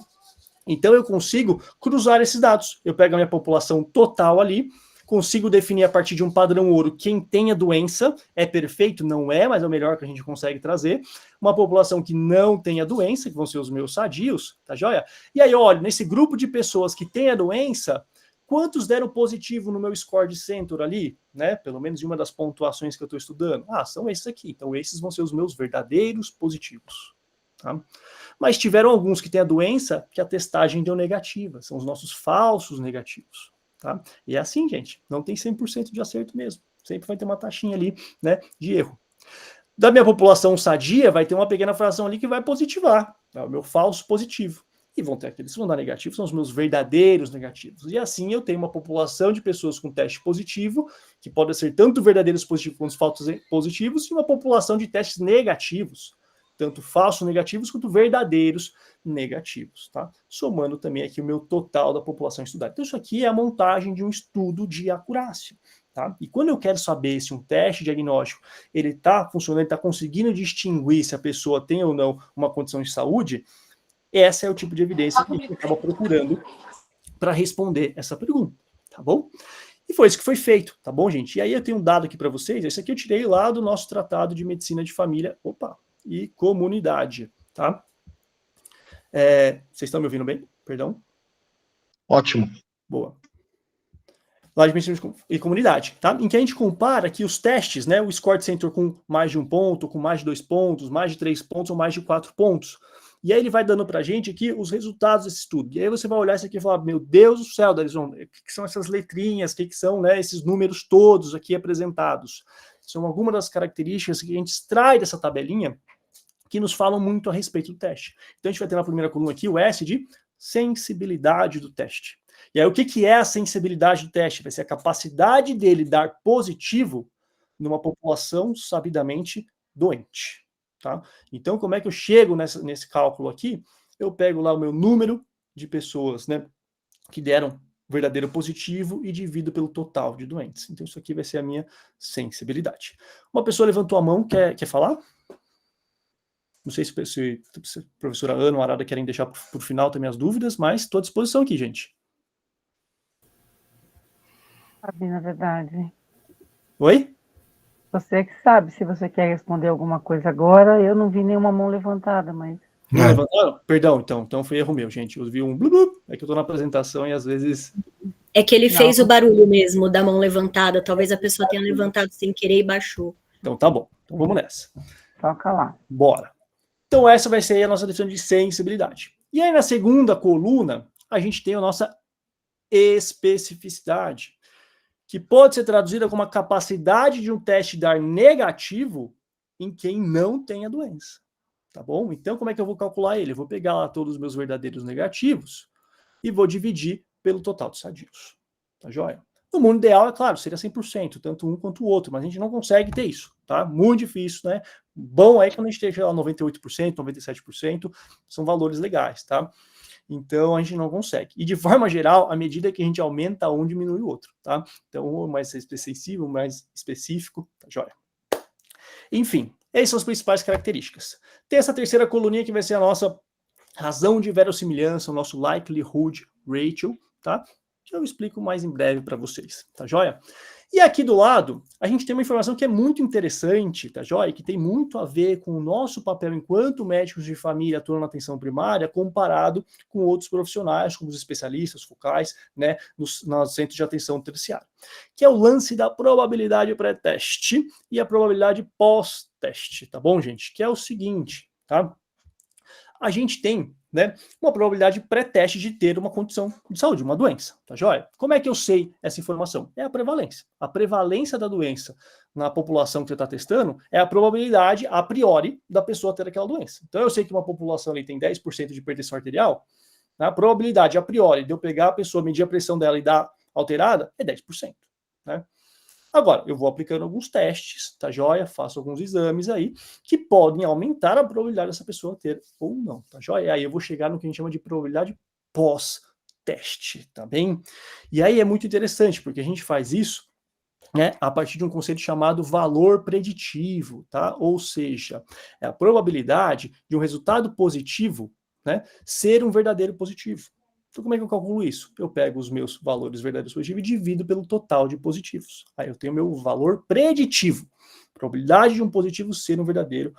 Então, eu consigo cruzar esses dados. Eu pego a minha população total ali, consigo definir a partir de um padrão ouro quem tem a doença, é perfeito? Não é, mas é o melhor que a gente consegue trazer. Uma população que não tem a doença, que vão ser os meus sadios, tá joia? E aí, olha, nesse grupo de pessoas que tem a doença, quantos deram positivo no meu score de Centor ali, né? Pelo menos em uma das pontuações que eu estou estudando. Ah, são esses aqui. Então, esses vão ser os meus verdadeiros positivos. Tá? Mas tiveram alguns que têm a doença que a testagem deu negativa. São os nossos falsos negativos. Tá? E é assim, gente. Não tem 100% de acerto mesmo. Sempre vai ter uma taxinha ali, né, de erro. Da minha população sadia, vai ter uma pequena fração ali que vai positivar. É o meu falso positivo. E vão ter aqueles que vão dar negativo, são os meus verdadeiros negativos. E assim eu tenho uma população de pessoas com teste positivo, que pode ser tanto verdadeiros positivos quanto falsos positivos, e uma população de testes negativos, tanto falsos negativos quanto verdadeiros negativos, tá? Somando também aqui o meu total da população estudada. Então isso aqui é a montagem de um estudo de acurácia, tá? E quando eu quero saber se um teste diagnóstico ele está funcionando, ele está conseguindo distinguir se a pessoa tem ou não uma condição de saúde, esse é o tipo de evidência que a gente acaba procurando para responder essa pergunta, tá bom? E foi isso que foi feito, tá bom, gente? E aí eu tenho um dado aqui para vocês, esse aqui eu tirei lá do nosso Tratado de Medicina de Família, e Comunidade, tá? Vocês estão me ouvindo bem? Perdão? Ótimo. Boa. Lá de Medicina e Comunidade, tá? Em que a gente compara aqui os testes, né? O score de Centor com mais de 1 ponto, com mais de 2 pontos, mais de 3 pontos ou mais de 4 pontos. E aí ele vai dando pra gente aqui os resultados desse estudo. E aí você vai olhar isso aqui e falar, meu Deus do céu, Darizon, o que são essas letrinhas, o que são, né, esses números todos aqui apresentados? São algumas das características que a gente extrai dessa tabelinha que nos falam muito a respeito do teste. Então a gente vai ter na primeira coluna aqui o S de sensibilidade do teste. E aí o que é a sensibilidade do teste? Vai ser a capacidade dele dar positivo numa população sabidamente doente. Tá? Então, como é que eu chego nesse cálculo aqui? Eu pego lá o meu número de pessoas, né, que deram verdadeiro positivo e divido pelo total de doentes. Então, isso aqui vai ser a minha sensibilidade. Uma pessoa levantou a mão, quer falar? Não sei se a professora Ana ou a Arada querem deixar para o final também as dúvidas, mas estou à disposição aqui, gente. Sabe, na verdade. Oi? Você é que sabe se você quer responder alguma coisa agora. Eu não vi nenhuma mão levantada, mas... Não levantaram? Perdão, então foi erro meu, gente. Eu vi um blu, blu. É que eu estou na apresentação e às vezes... É que ele fez o barulho mesmo da mão levantada. Talvez a pessoa tenha levantado sem querer e baixou. Então tá bom. Então vamos nessa. Toca lá. Bora. Então essa vai ser a nossa definição de sensibilidade. E aí na segunda coluna, a gente tem a nossa especificidade, que pode ser traduzida como a capacidade de um teste dar negativo em quem não tem a doença. Tá bom? Então, como é que eu vou calcular ele? Eu vou pegar lá todos os meus verdadeiros negativos e vou dividir pelo total de sadios. Tá joia? No mundo ideal, é claro, seria 100%, tanto um quanto o outro, mas a gente não consegue ter isso, tá? Muito difícil, né? Bom é quando a gente esteja lá 98%, 97%, são valores legais, tá? Então, a gente não consegue. E, de forma geral, à medida que a gente aumenta um, diminui o outro, tá? Então, um mais sensível, mais específico, tá joia? Enfim, essas são as principais características. Tem essa terceira coluninha que vai ser a nossa razão de verossimilhança, o nosso likelihood ratio, tá? Que eu explico mais em breve para vocês, tá joia? E aqui do lado, a gente tem uma informação que é muito interessante, tá joia? Que tem muito a ver com o nosso papel enquanto médicos de família atuando na atenção primária, comparado com outros profissionais, como os especialistas focais, né, nos centros de atenção terciária, que é o lance da probabilidade pré-teste e a probabilidade pós-teste, tá bom, gente? Que é o seguinte, tá? A gente tem, né, uma probabilidade pré-teste de ter uma condição de saúde, uma doença, tá joia? Como é que eu sei essa informação? É a prevalência. A prevalência da doença na população que você está testando é a probabilidade a priori da pessoa ter aquela doença. Então eu sei que uma população ali tem 10% de hipertensão arterial, né, a probabilidade a priori de eu pegar a pessoa, medir a pressão dela e dar alterada é 10%, né? Agora, eu vou aplicando alguns testes, tá joia? Faço alguns exames aí, que podem aumentar a probabilidade dessa pessoa ter ou não, tá joia? Aí eu vou chegar no que a gente chama de probabilidade pós-teste, tá bem? E aí é muito interessante, porque a gente faz isso, né, a partir de um conceito chamado valor preditivo, tá? Ou seja, é a probabilidade de um resultado positivo, né, ser um verdadeiro positivo. Então, como é que eu calculo isso? Eu pego os meus valores verdadeiros positivos e divido pelo total de positivos. Aí eu tenho o meu valor preditivo. Probabilidade de um positivo ser um verdadeiro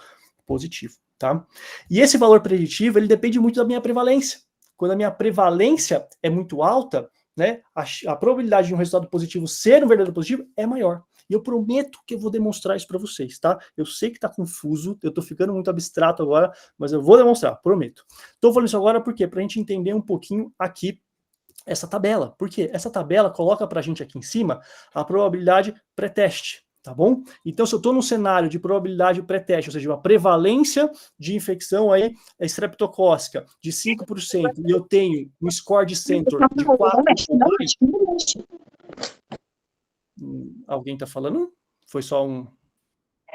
positivo, tá? E esse valor preditivo, ele depende muito da minha prevalência. Quando a minha prevalência é muito alta, né, a probabilidade de um resultado positivo ser um verdadeiro positivo é maior. E eu prometo que eu vou demonstrar isso para vocês, tá? Eu sei que está confuso, eu estou ficando muito abstrato agora, mas eu vou demonstrar, prometo. Estou falando isso agora porque para a gente entender um pouquinho aqui essa tabela. Porque essa tabela coloca para a gente aqui em cima a probabilidade pré-teste, tá bom? Então, se eu estou num cenário de probabilidade pré-teste, ou seja, uma prevalência de infecção aí estreptocócica de 5%, e eu tenho um score de Centor de 4 ou mais... Alguém está falando? Foi só um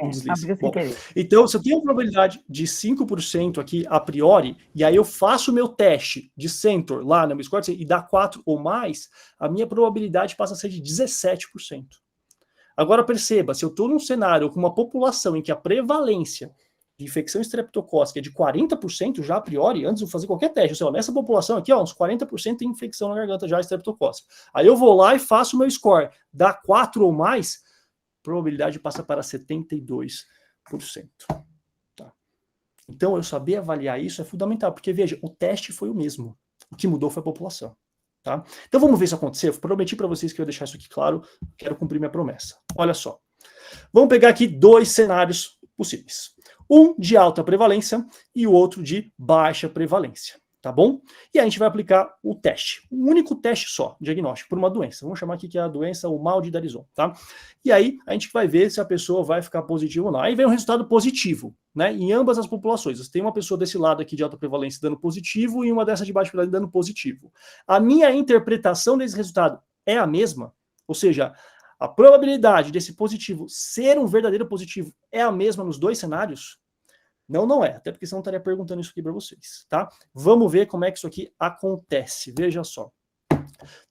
deslize. Bom, então, se eu tenho uma probabilidade de 5% aqui a priori, e aí eu faço o meu teste de Centor lá no meu score e dá 4 ou mais, a minha probabilidade passa a ser de 17%. Agora perceba, se eu estou num cenário com uma população em que a prevalência de infecção estreptocócica é de 40% já a priori, antes de fazer qualquer teste, ou seja, nessa população aqui, ó, uns 40% tem infecção na garganta já estreptocócica. Aí eu vou lá e faço o meu score, dá 4 ou mais, a probabilidade passa para 72%. Tá? Então, eu saber avaliar isso é fundamental, porque, veja, o teste foi o mesmo. O que mudou foi a população. Tá? Então, vamos ver isso acontecer. Eu prometi para vocês que eu ia deixar isso aqui claro. Quero cumprir minha promessa. Olha só. Vamos pegar aqui 2 cenários possíveis. Um de alta prevalência e o outro de baixa prevalência. Tá bom? E a gente vai aplicar o teste. Um único teste só, diagnóstico, por uma doença. Vamos chamar aqui que é a doença, o mal de Darizon, tá? E aí, a gente vai ver se a pessoa vai ficar positiva ou não. Aí vem um resultado positivo, né? Em ambas as populações. Tem uma pessoa desse lado aqui de alta prevalência dando positivo e uma dessa de baixa prevalência dando positivo. A minha interpretação desse resultado é a mesma? Ou seja, a probabilidade desse positivo ser um verdadeiro positivo é a mesma nos 2 cenários? Não, não é. Até porque senão eu estaria perguntando isso aqui para vocês, tá? Vamos ver como é que isso aqui acontece. Veja só.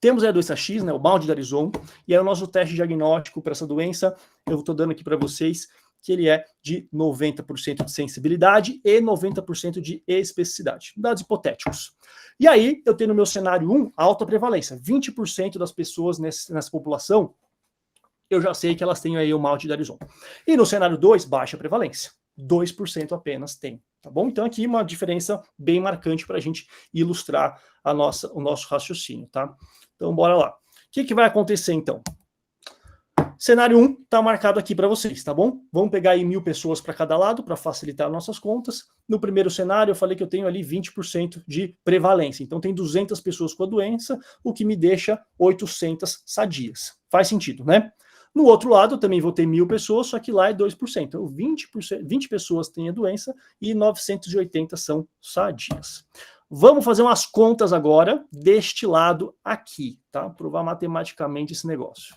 Temos aí a doença X, né, o mal de Darizon, e aí o nosso teste diagnóstico para essa doença, eu estou dando aqui para vocês, que ele é de 90% de sensibilidade e 90% de especificidade. Dados hipotéticos. E aí, eu tenho no meu cenário 1, alta prevalência. 20% das pessoas nessa população, eu já sei que elas têm aí o mal de Darizon. E no cenário 2, baixa prevalência. 2% apenas tem, tá bom? Então aqui uma diferença bem marcante para a gente ilustrar o nosso raciocínio, tá? Então bora lá. O que vai acontecer então? Cenário 1 está marcado aqui para vocês, tá bom? Vamos pegar aí 1.000 pessoas para cada lado para facilitar nossas contas. No primeiro cenário eu falei que eu tenho ali 20% de prevalência, então tem 200 pessoas com a doença, o que me deixa 800 sadias. Faz sentido, né? No outro lado, eu também vou ter 1.000 pessoas, só que lá é 2%. Então, 20 pessoas têm a doença e 980 são sadias. Vamos fazer umas contas agora deste lado aqui, tá? Provar matematicamente esse negócio.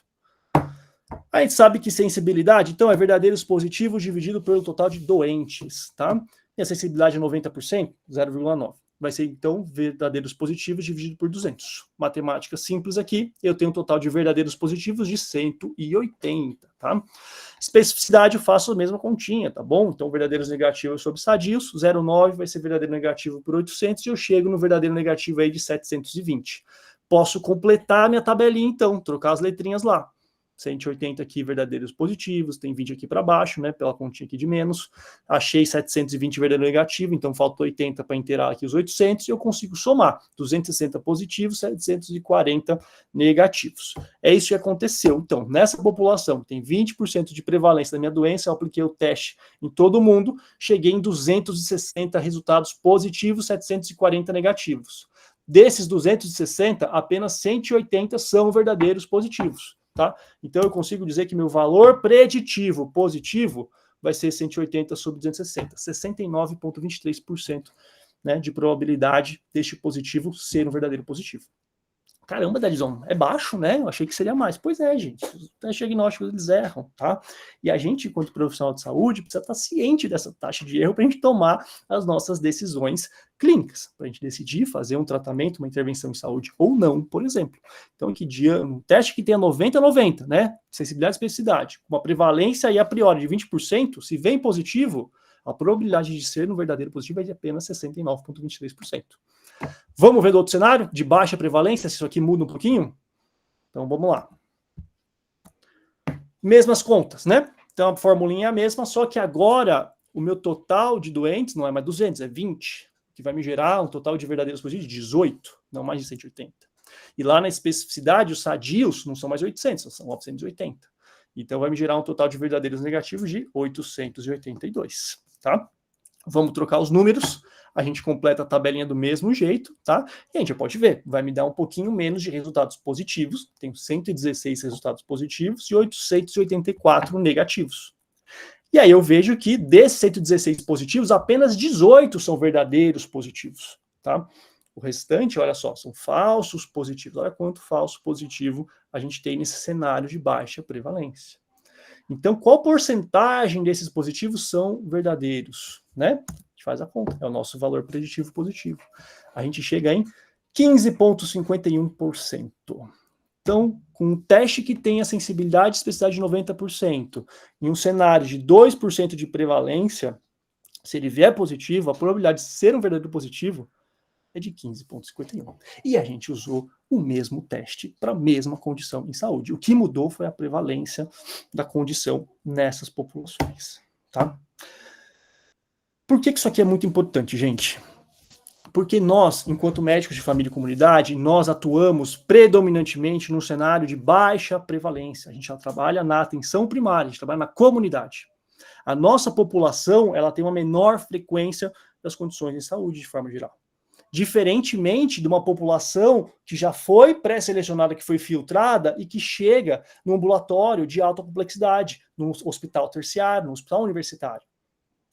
A gente sabe que sensibilidade, então, é verdadeiros positivos dividido pelo total de doentes, tá? E a sensibilidade é 90%, 0,9. Vai ser, então, verdadeiros positivos dividido por 200. Matemática simples aqui, eu tenho um total de verdadeiros positivos de 180, tá? Especificidade eu faço a mesma continha, tá bom? Então, verdadeiros negativos sobre sadios, 0,9 vai ser verdadeiro negativo por 800 e eu chego no verdadeiro negativo aí de 720. Posso completar a minha tabelinha, então, trocar as letrinhas lá. 180 aqui verdadeiros positivos, tem 20 aqui para baixo, né, pela continha aqui de menos. Achei 720 verdadeiro negativo, então falta 80 para inteirar aqui os 800 e eu consigo somar 260 positivos, 740 negativos. É isso que aconteceu. Então, nessa população que tem 20% de prevalência da minha doença, eu apliquei o teste em todo mundo, cheguei em 260 resultados positivos, 740 negativos. Desses 260, apenas 180 são verdadeiros positivos. Tá? Então eu consigo dizer que meu valor preditivo positivo vai ser 180 sobre 260, 69,23%, né, de probabilidade deste positivo ser um verdadeiro positivo. Caramba, Darizon, é baixo, né? Eu achei que seria mais. Pois é, gente, os testes diagnósticos eles erram, tá? E a gente, enquanto profissional de saúde, precisa estar ciente dessa taxa de erro para a gente tomar as nossas decisões clínicas, para a gente decidir fazer um tratamento, uma intervenção em saúde ou não, por exemplo. Então, um teste que tenha 90-90, né? Sensibilidade e especificidade, com uma prevalência aí a priori de 20%, se vem positivo, a probabilidade de ser um verdadeiro positivo é de apenas 69,23%. Vamos ver do outro cenário, de baixa prevalência, se isso aqui muda um pouquinho? Então, vamos lá. Mesmas contas, né? Então, a formulinha é a mesma, só que agora o meu total de doentes não é mais 200, é 20, que vai me gerar um total de verdadeiros positivos de 18, não mais de 180. E lá na especificidade, os sadios não são mais 800, são 980. Então, vai me gerar um total de verdadeiros negativos de 882, tá? Vamos trocar os números, a gente completa a tabelinha do mesmo jeito, tá? E a gente pode ver, vai me dar um pouquinho menos de resultados positivos, tenho 116 resultados positivos e 884 negativos. E aí eu vejo que desses 116 positivos, apenas 18 são verdadeiros positivos, tá? O restante, olha só, são falsos positivos. Olha quanto falso positivo a gente tem nesse cenário de baixa prevalência. Então, qual porcentagem desses positivos são verdadeiros, né? A gente faz a conta, é o nosso valor preditivo positivo. A gente chega em 15,51%. Então, com um teste que tem a sensibilidade e especificidade de 90%, em um cenário de 2% de prevalência, se ele vier positivo, a probabilidade de ser um verdadeiro positivo é de 15,51. E a gente usou o mesmo teste para a mesma condição em saúde. O que mudou foi a prevalência da condição nessas populações, tá? Por que isso aqui é muito importante, gente? Porque nós, enquanto médicos de família e comunidade, nós atuamos predominantemente num cenário de baixa prevalência. A gente já trabalha na atenção primária, a gente trabalha na comunidade. A nossa população, ela tem uma menor frequência das condições de saúde, de forma geral. Diferentemente de uma população que já foi pré-selecionada, que foi filtrada e que chega no ambulatório de alta complexidade, no hospital terciário, no hospital universitário.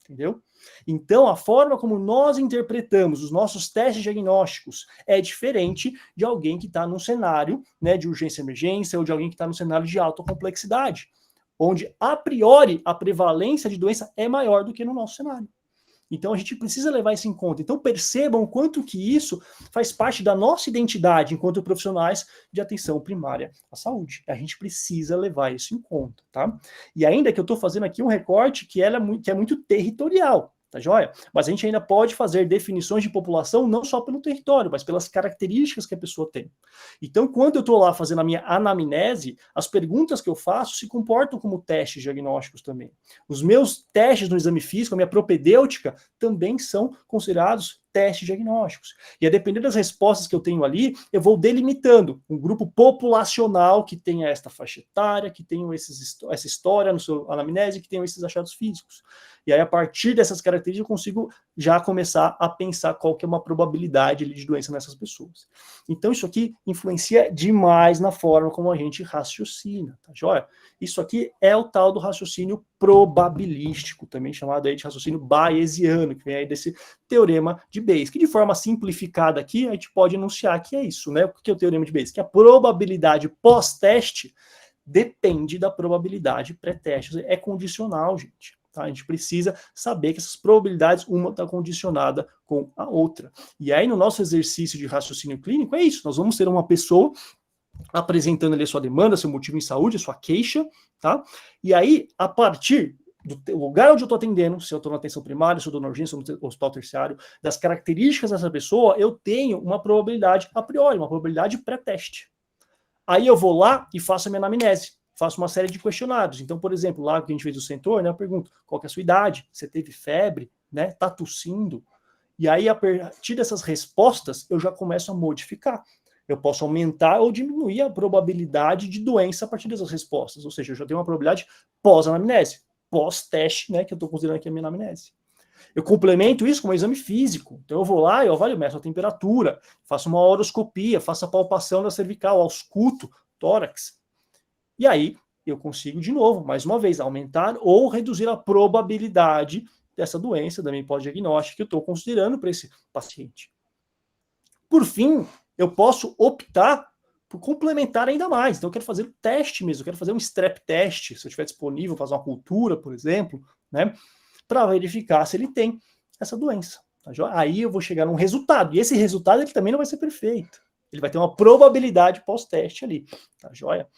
Entendeu? Então, a forma como nós interpretamos os nossos testes diagnósticos é diferente de alguém que está num cenário, né, de urgência e emergência ou de alguém que está num cenário de alta complexidade, onde, a priori, a prevalência de doença é maior do que no nosso cenário. Então, a gente precisa levar isso em conta. Então, percebam o quanto que isso faz parte da nossa identidade enquanto profissionais de atenção primária à saúde. A gente precisa levar isso em conta, tá? E ainda que eu estou fazendo aqui um recorte que é muito territorial, tá joia? Mas a gente ainda pode fazer definições de população não só pelo território, mas pelas características que a pessoa tem. Então, quando eu estou lá fazendo a minha anamnese, as perguntas que eu faço se comportam como testes diagnósticos também. Os meus testes no exame físico, a minha propedêutica, também são considerados testes diagnósticos. E a depender das respostas que eu tenho ali, eu vou delimitando um grupo populacional que tenha esta faixa etária, que tenha essa história no seu anamnese, que tenha esses achados físicos. E aí, a partir dessas características, eu consigo já começar a pensar qual que é uma probabilidade de doença nessas pessoas. Então, isso aqui influencia demais na forma como a gente raciocina, tá joia? Isso aqui é o tal do raciocínio probabilístico, também chamado aí de raciocínio bayesiano, que vem aí desse teorema de Bayes, que de forma simplificada aqui, a gente pode enunciar que é isso, né? O que é o teorema de Bayes? Que a probabilidade pós-teste depende da probabilidade pré-teste. É condicional, gente. Tá? A gente precisa saber que essas probabilidades, uma está condicionada com a outra. E aí, no nosso exercício de raciocínio clínico, é isso. Nós vamos ter uma pessoa apresentando ali a sua demanda, seu motivo em saúde, a sua queixa, tá? E aí, a partir do lugar onde eu estou atendendo, se eu estou na atenção primária, se eu estou na urgência, se eu estou no hospital terciário, das características dessa pessoa, eu tenho uma probabilidade a priori, uma probabilidade pré-teste. Aí eu vou lá e faço a minha anamnese, faço uma série de questionários. Então, por exemplo, lá que a gente fez o Sentor, né, eu pergunto, qual que é a sua idade? Você teve febre? Né? Tá tossindo? E aí, a partir dessas respostas, eu já começo a modificar. Eu posso aumentar ou diminuir a probabilidade de doença a partir dessas respostas. Ou seja, eu já tenho uma probabilidade pós-anamnese, pós-teste, né, que eu estou considerando aqui a minha anamnese. Eu complemento isso com um exame físico. Então eu vou lá, eu avalio, meço a temperatura, faço uma horoscopia, faço a palpação da cervical, ausculto, tórax. E aí eu consigo, de novo, mais uma vez, aumentar ou reduzir a probabilidade dessa doença, da minha hipótese diagnóstica que eu estou considerando para esse paciente. Por fim, eu posso optar por complementar ainda mais. Então eu quero fazer um teste mesmo, eu quero fazer um strep test, se eu estiver disponível, fazer uma cultura, por exemplo, né, para verificar se ele tem essa doença. Tá, aí eu vou chegar num resultado, e esse resultado ele também não vai ser perfeito. Ele vai ter uma probabilidade pós-teste ali, tá joia?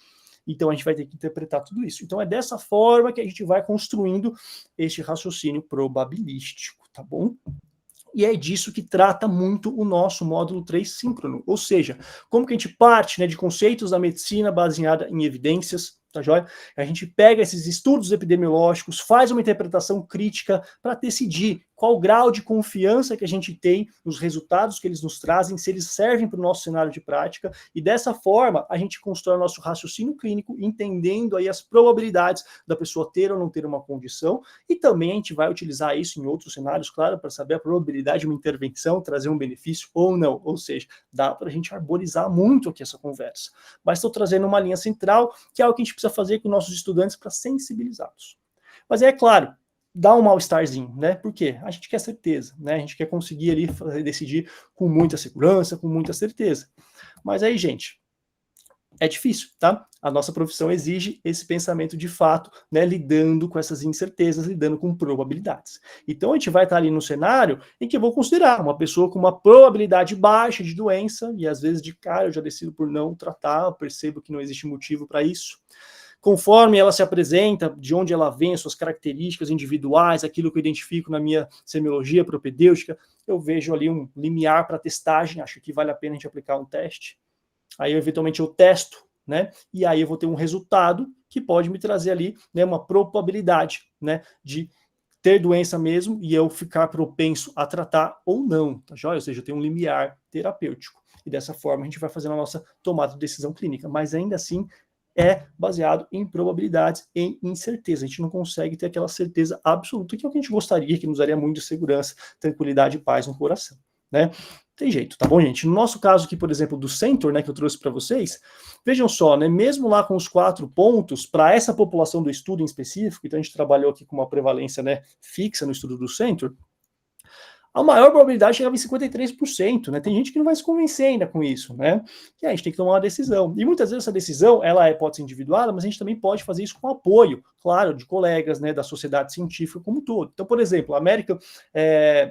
Então a gente vai ter que interpretar tudo isso. Então é dessa forma que a gente vai construindo este raciocínio probabilístico, tá bom? E é disso que trata muito o nosso módulo 3 síncrono, ou seja, como que a gente parte, né, de conceitos da medicina baseada em evidências, tá joia? A gente pega esses estudos epidemiológicos, faz uma interpretação crítica para decidir qual o grau de confiança que a gente tem nos resultados que eles nos trazem, se eles servem para o nosso cenário de prática, e dessa forma a gente constrói o nosso raciocínio clínico, entendendo aí as probabilidades da pessoa ter ou não ter uma condição, e também a gente vai utilizar isso em outros cenários, claro, para saber a probabilidade de uma intervenção trazer um benefício ou não, ou seja, dá para a gente arborizar muito aqui essa conversa. Mas estou trazendo uma linha central, que é o que a gente precisa fazer com nossos estudantes para sensibilizá-los. Mas é claro, dá um mal-estarzinho, né? Por quê? A gente quer certeza, né? A gente quer conseguir ali decidir com muita segurança, com muita certeza. Mas aí, gente, é difícil, tá? A nossa profissão exige esse pensamento de fato, né? Lidando com essas incertezas, lidando com probabilidades. Então, a gente vai estar ali no cenário em que eu vou considerar uma pessoa com uma probabilidade baixa de doença, e às vezes de cara eu já decido por não tratar, eu percebo que não existe motivo para isso. Conforme ela se apresenta, de onde ela vem, suas características individuais, aquilo que eu identifico na minha semiologia propedêutica, eu vejo ali um limiar para testagem, acho que vale a pena a gente aplicar um teste. Aí, eventualmente, eu testo, né? E aí eu vou ter um resultado que pode me trazer ali, né, uma probabilidade, né, de ter doença mesmo e eu ficar propenso a tratar ou não, tá joia? Ou seja, eu tenho um limiar terapêutico. E dessa forma a gente vai fazendo a nossa tomada de decisão clínica. Mas ainda assim, é baseado em probabilidades, em incerteza. A gente não consegue ter aquela certeza absoluta, que é o que a gente gostaria, que nos daria muito de segurança, tranquilidade e paz no coração, né? Tem jeito, tá bom, gente? No nosso caso aqui, por exemplo, do Centor, né, que eu trouxe para vocês, vejam só, né, mesmo lá com os 4 pontos, para essa população do estudo em específico, então a gente trabalhou aqui com uma prevalência, né, fixa no estudo do Centor, a maior probabilidade chegava em 53%, né? Tem gente que não vai se convencer ainda com isso, né? E aí a gente tem que tomar uma decisão. E muitas vezes essa decisão, ela pode ser individual, mas a gente também pode fazer isso com apoio, claro, de colegas, né, da sociedade científica como um todo. Então, por exemplo, a American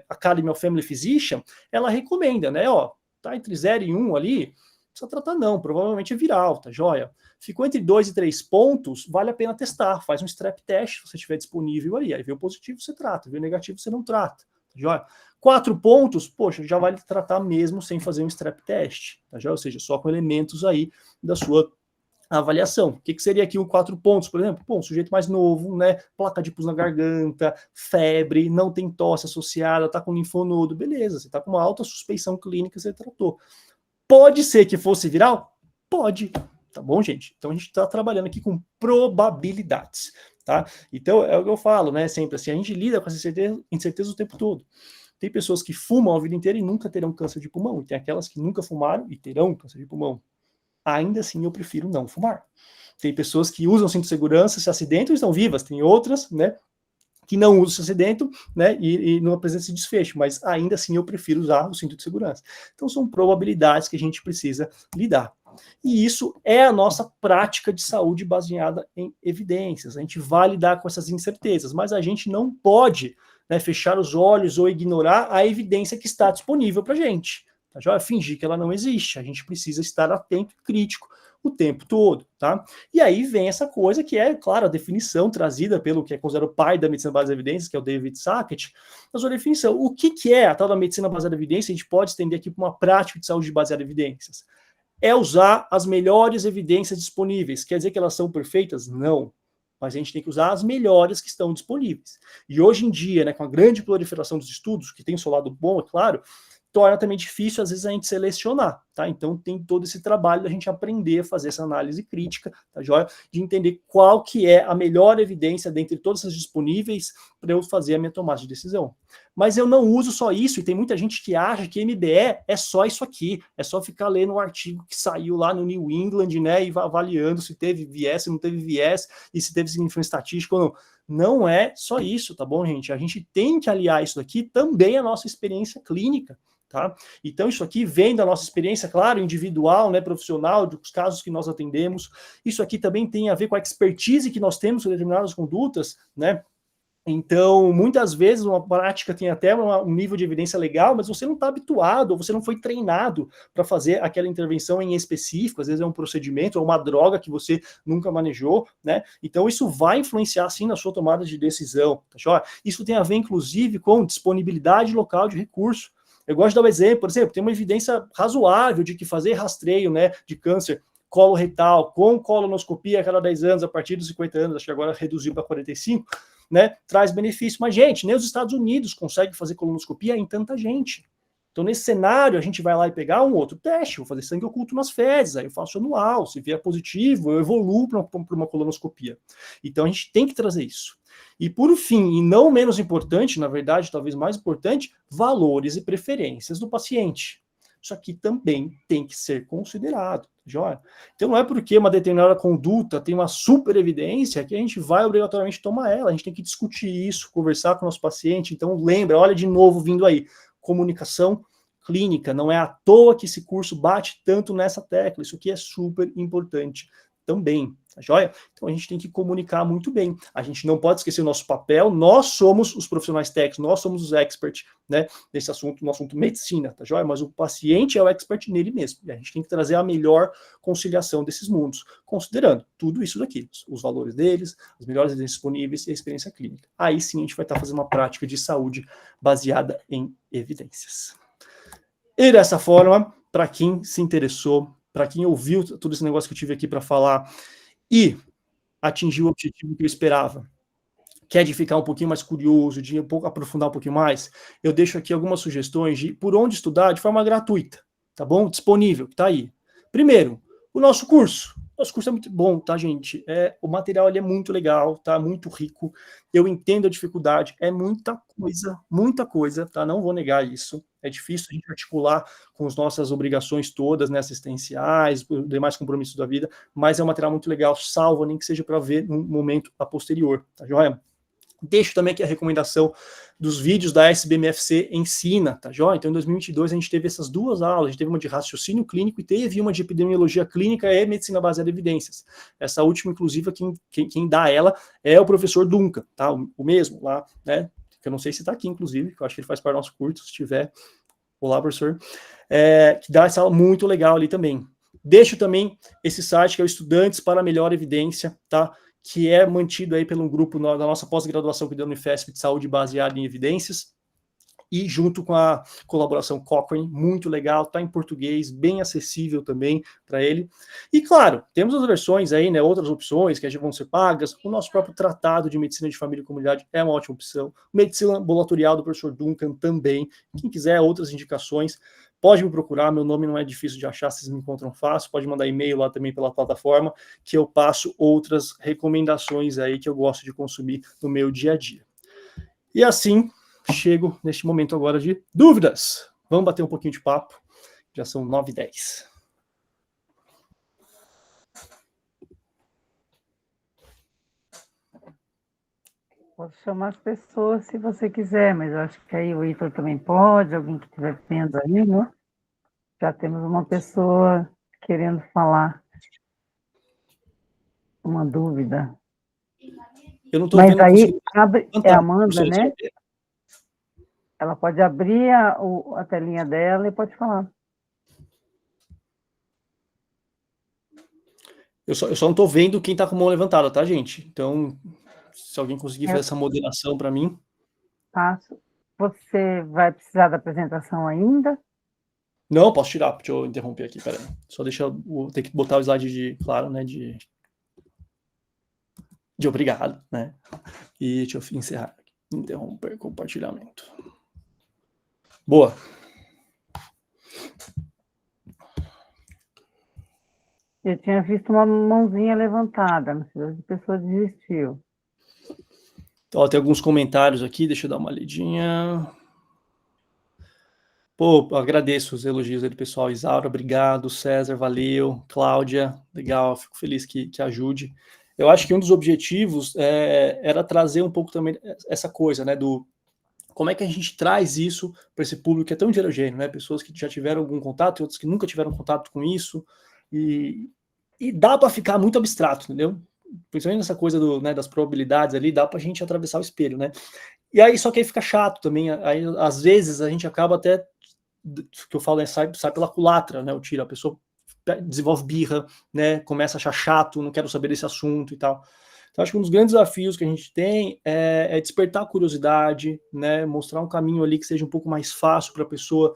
Academy of Family Physicians, ela recomenda, né, ó, tá entre 0 e 1 ali, não precisa tratar não, provavelmente é viral, tá joia? Ficou entre 2 e 3 pontos, vale a pena testar, faz um strep test, se você tiver disponível aí veio positivo, você trata, veio negativo, você não trata, tá joia? 4 pontos, poxa, já vale tratar mesmo sem fazer um strep test, tá joia? Ou seja, só com elementos aí da sua avaliação. O que seria aqui um 4 pontos, por exemplo? Pô, um sujeito mais novo, né? Placa de pus na garganta, febre, não tem tosse associada, tá com linfonodo, beleza, você tá com uma alta suspeição clínica, você tratou. Pode ser que fosse viral? Pode, tá bom, gente? Então a gente está trabalhando aqui com probabilidades, tá? Então é o que eu falo, né? Sempre assim, a gente lida com essa incerteza o tempo todo. Tem pessoas que fumam a vida inteira e nunca terão câncer de pulmão, e tem aquelas que nunca fumaram e terão câncer de pulmão. Ainda assim, eu prefiro não fumar. Tem pessoas que usam cinto de segurança, se acidentam e estão vivas. Tem outras, né, que não usam, se acidentam, né, e não apresentam esse desfecho. Mas ainda assim, eu prefiro usar o cinto de segurança. Então, são probabilidades que a gente precisa lidar. E isso é a nossa prática de saúde baseada em evidências. A gente vai lidar com essas incertezas, mas a gente não pode, né, fechar os olhos ou ignorar a evidência que está disponível para a gente. Tá? Já fingir que ela não existe. A gente precisa estar atento e crítico o tempo todo, tá? E aí vem essa coisa que é, claro, a definição trazida pelo que é considerado o pai da medicina baseada em evidências, que é o David Sackett, a sua definição. O que é a tal da medicina baseada em evidências? A gente pode estender aqui para uma prática de saúde baseada em evidências. É usar as melhores evidências disponíveis. Quer dizer que elas são perfeitas? Não. Mas a gente tem que usar as melhores que estão disponíveis. E hoje em dia, né, com a grande proliferação dos estudos, que tem o seu lado bom, é claro, torna também difícil, às vezes, a gente selecionar, tá? Então, tem todo esse trabalho da gente aprender a fazer essa análise crítica, tá, joia? De entender qual que é a melhor evidência dentre todas as disponíveis para eu fazer a minha tomada de decisão. Mas eu não uso só isso, e tem muita gente que acha que MBE é só isso aqui, é só ficar lendo um artigo que saiu lá no New England, né, e avaliando se teve viés, se não teve viés, e se teve significância estatística ou não. Não é só isso, tá bom, gente? A gente tem que aliar isso daqui também à nossa experiência clínica, tá? Então, isso aqui vem da nossa experiência, claro, individual, né, profissional, dos casos que nós atendemos. Isso aqui também tem a ver com a expertise que nós temos em determinadas condutas, né? Então, muitas vezes, uma prática tem até um nível de evidência legal, mas você não está habituado, ou você não foi treinado para fazer aquela intervenção em específico, às vezes é um procedimento, ou uma droga que você nunca manejou, né? Então, isso vai influenciar, sim, na sua tomada de decisão, tá joia? Isso tem a ver, inclusive, com disponibilidade local de recurso. Eu gosto de dar um exemplo, por exemplo, tem uma evidência razoável de que fazer rastreio, né, de câncer coloretal com colonoscopia a cada 10 anos, a partir dos 50 anos, acho que agora reduziu para 45, né, traz benefício. Mas, gente, nem os Estados Unidos conseguem fazer colonoscopia em tanta gente. Então, nesse cenário, a gente vai lá e pegar um outro teste, vou fazer sangue oculto nas fezes, aí eu faço anual, se vier positivo, eu evoluo para uma colonoscopia. Então, a gente tem que trazer isso. E por fim, e não menos importante, na verdade, talvez mais importante, valores e preferências do paciente. Isso aqui também tem que ser considerado, joia? Então não é porque uma determinada conduta tem uma super evidência que a gente vai obrigatoriamente tomar ela, a gente tem que discutir isso, conversar com o nosso paciente. Então lembra, olha de novo vindo aí, comunicação clínica, não é à toa que esse curso bate tanto nessa tecla, isso aqui é super importante também, tá joia? Então a gente tem que comunicar muito bem, a gente não pode esquecer o nosso papel, nós somos os profissionais técnicos, nós somos os experts, né, nesse assunto, no assunto medicina, tá joia? Mas o paciente é o expert nele mesmo, e a gente tem que trazer a melhor conciliação desses mundos, considerando tudo isso daqui, os valores deles, as melhores evidências disponíveis e a experiência clínica. Aí sim a gente vai estar fazendo uma prática de saúde baseada em evidências. E dessa forma, para quem se interessou, para quem ouviu todo esse negócio que eu tive aqui para falar e atingiu o objetivo que eu esperava, que é de ficar um pouquinho mais curioso, de aprofundar um pouquinho mais, eu deixo aqui algumas sugestões de por onde estudar de forma gratuita, tá bom? Disponível, que tá aí. Primeiro, o nosso curso. Nosso curso é muito bom, tá, gente? O material ele é muito legal, tá? Muito rico. Eu entendo a dificuldade, é muita coisa, tá? Não vou negar isso. É difícil a gente articular com as nossas obrigações todas, né, assistenciais, os demais compromissos da vida, mas é um material muito legal, salvo nem que seja para ver num momento a posterior, tá joia? Deixo também aqui a recomendação dos vídeos da SBMFC Ensina, tá joia? Então, em 2022, a gente teve essas duas aulas, a gente teve uma de raciocínio clínico e teve uma de epidemiologia clínica e medicina baseada em evidências. Essa última, inclusive, quem dá ela é o professor Duncan, tá? O mesmo lá, né? Que eu não sei se está aqui, inclusive, que eu acho que ele faz parte do nosso curso, se tiver. Olá, professor. Que dá essa aula muito legal ali também. Deixo também esse site, que é o Estudantes para Melhor Evidência, tá? Que é mantido aí pelo grupo da nossa pós-graduação que deu no IFESP de saúde baseada em evidências, e junto com a colaboração Cochrane, muito legal, tá em português, bem acessível também para ele. E claro, temos as versões aí, né, outras opções que já vão ser pagas, o nosso próprio Tratado de Medicina de Família e Comunidade é uma ótima opção, Medicina Ambulatorial do professor Duncan também, quem quiser outras indicações, pode me procurar, meu nome não é difícil de achar, vocês me encontram fácil, pode mandar e-mail lá também pela plataforma, que eu passo outras recomendações aí que eu gosto de consumir no meu dia a dia. E assim, chego neste momento agora de dúvidas. Vamos bater um pouquinho de papo, já são 9h10. Posso chamar as pessoas se você quiser, mas eu acho que aí o Ítalo também pode, alguém que estiver vendo aí, né? Já temos uma pessoa querendo falar uma dúvida. Eu não estou mas vendo. Aí abre, é a Amanda, professor, né? Ela pode abrir a telinha dela e pode falar. Eu só não estou vendo quem está com a mão levantada, tá, gente? Então, se alguém conseguir fazer essa moderação para mim. Passo. Você vai precisar da apresentação ainda? Não, posso tirar, deixa eu interromper aqui, peraí. Só deixa eu ter que botar o slide de, claro, né, de obrigado, né? E deixa eu encerrar aqui. Interromper compartilhamento. Boa. Eu tinha visto uma mãozinha levantada, não sei se a pessoa desistiu. Ó, tem alguns comentários aqui, deixa eu dar uma lidinha. Pô, agradeço os elogios aí do pessoal. Isaura, obrigado. César, valeu. Cláudia, legal, fico feliz que ajude. Eu acho que um dos objetivos era trazer um pouco também essa coisa, né, do como é que a gente traz isso para esse público que é tão heterogêneo, né? Pessoas que já tiveram algum contato e outras que nunca tiveram contato com isso. E dá para ficar muito abstrato, entendeu? Principalmente nessa coisa né, das probabilidades ali, dá para a gente atravessar o espelho, né? E aí, só que aí fica chato também. Aí, às vezes, a gente acaba até, que eu falo, né, sai pela culatra, né? O tiro, a pessoa desenvolve birra, né? Começa a achar chato, não quero saber desse assunto e tal. Então, acho que um dos grandes desafios que a gente tem é despertar a curiosidade, né? Mostrar um caminho ali que seja um pouco mais fácil para a pessoa.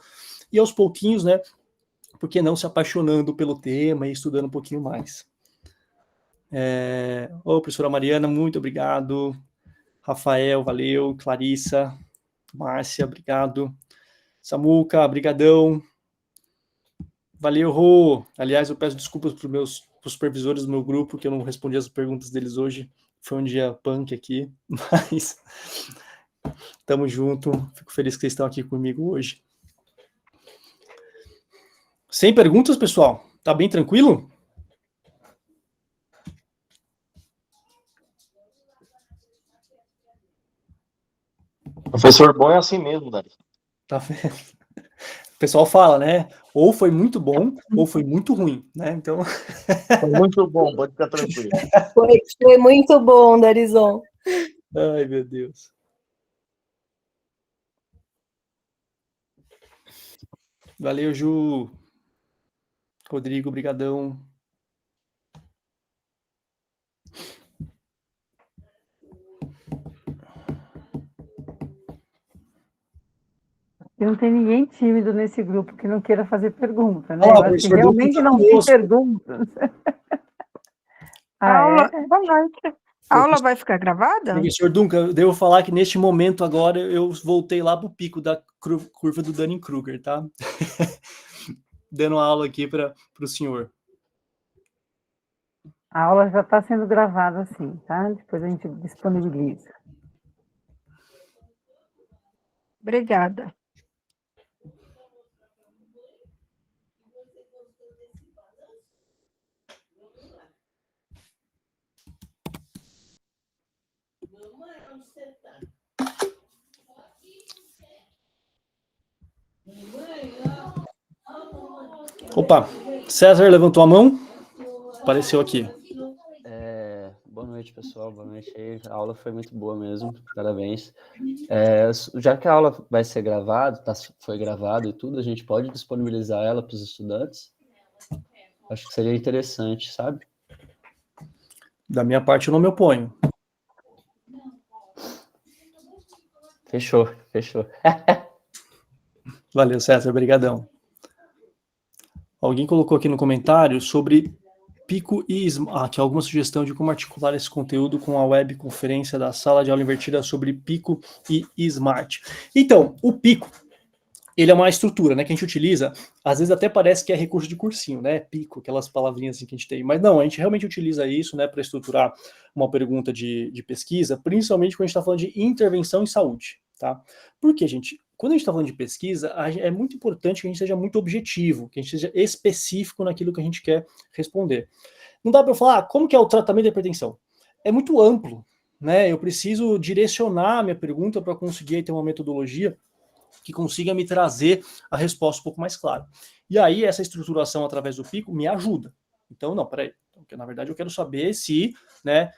E aos pouquinhos, né? Por que não se apaixonando pelo tema e estudando um pouquinho mais. Ô, professora Mariana, muito obrigado. Rafael, valeu. Clarissa, Márcia, obrigado. Samuca, brigadão. Valeu, Rô. Aliás, eu peço desculpas para os supervisores do meu grupo, que eu não respondi as perguntas deles hoje. Foi um dia punk aqui, mas tamo junto. Fico feliz que vocês estão aqui comigo hoje. Sem perguntas, pessoal? Tá bem tranquilo? Professor bom é assim mesmo, Dari. Tá vendo? O pessoal fala, né? Ou foi muito bom, ou foi muito ruim, né? Então. Foi muito bom, pode ficar tranquilo. Foi muito bom, Darizon. Ai, meu Deus. Valeu, Ju. Rodrigo, brigadão. E não tem ninguém tímido nesse grupo que não queira fazer pergunta, né? Olá, Eu acho que professor realmente Dutra não tem conosco. perguntas. Aula, É? boa noite. A aula vai ficar gravada? Professor Duncan, eu devo falar que neste momento agora eu voltei lá para o pico da curva do Dunning-Kruger, tá? Dando aula aqui para o senhor. A aula já está sendo gravada, sim, tá? Depois a gente disponibiliza. Obrigada. Opa, César levantou a mão, apareceu aqui. Boa noite, pessoal. Boa noite aí. A aula foi muito boa mesmo. Parabéns. Já que a aula vai ser gravada, foi gravada e tudo, a gente pode disponibilizar ela para os estudantes? Acho que seria interessante, sabe? Da minha parte, eu não me oponho. Fechou. Valeu, César, brigadão. Alguém colocou aqui no comentário sobre Pico e Smart, alguma sugestão de como articular esse conteúdo com a webconferência da sala de aula invertida sobre Pico e Smart. Então, o Pico, ele é uma estrutura, né, que a gente utiliza, às vezes até parece que é recurso de cursinho, né, Pico, aquelas palavrinhas assim que a gente tem, mas não, a gente realmente utiliza isso, né, para estruturar uma pergunta de pesquisa, principalmente quando a gente está falando de intervenção em saúde, tá? Porque, gente, quando a gente está falando de pesquisa, é muito importante que a gente seja muito objetivo, que a gente seja específico naquilo que a gente quer responder. Não dá para eu falar, como que é o tratamento da hipertensão? É muito amplo, né? Eu preciso direcionar a minha pergunta para conseguir ter uma metodologia que consiga me trazer a resposta um pouco mais clara. E aí, essa estruturação através do Pico me ajuda. Então, não, peraí. Porque, na verdade, eu quero saber se, né,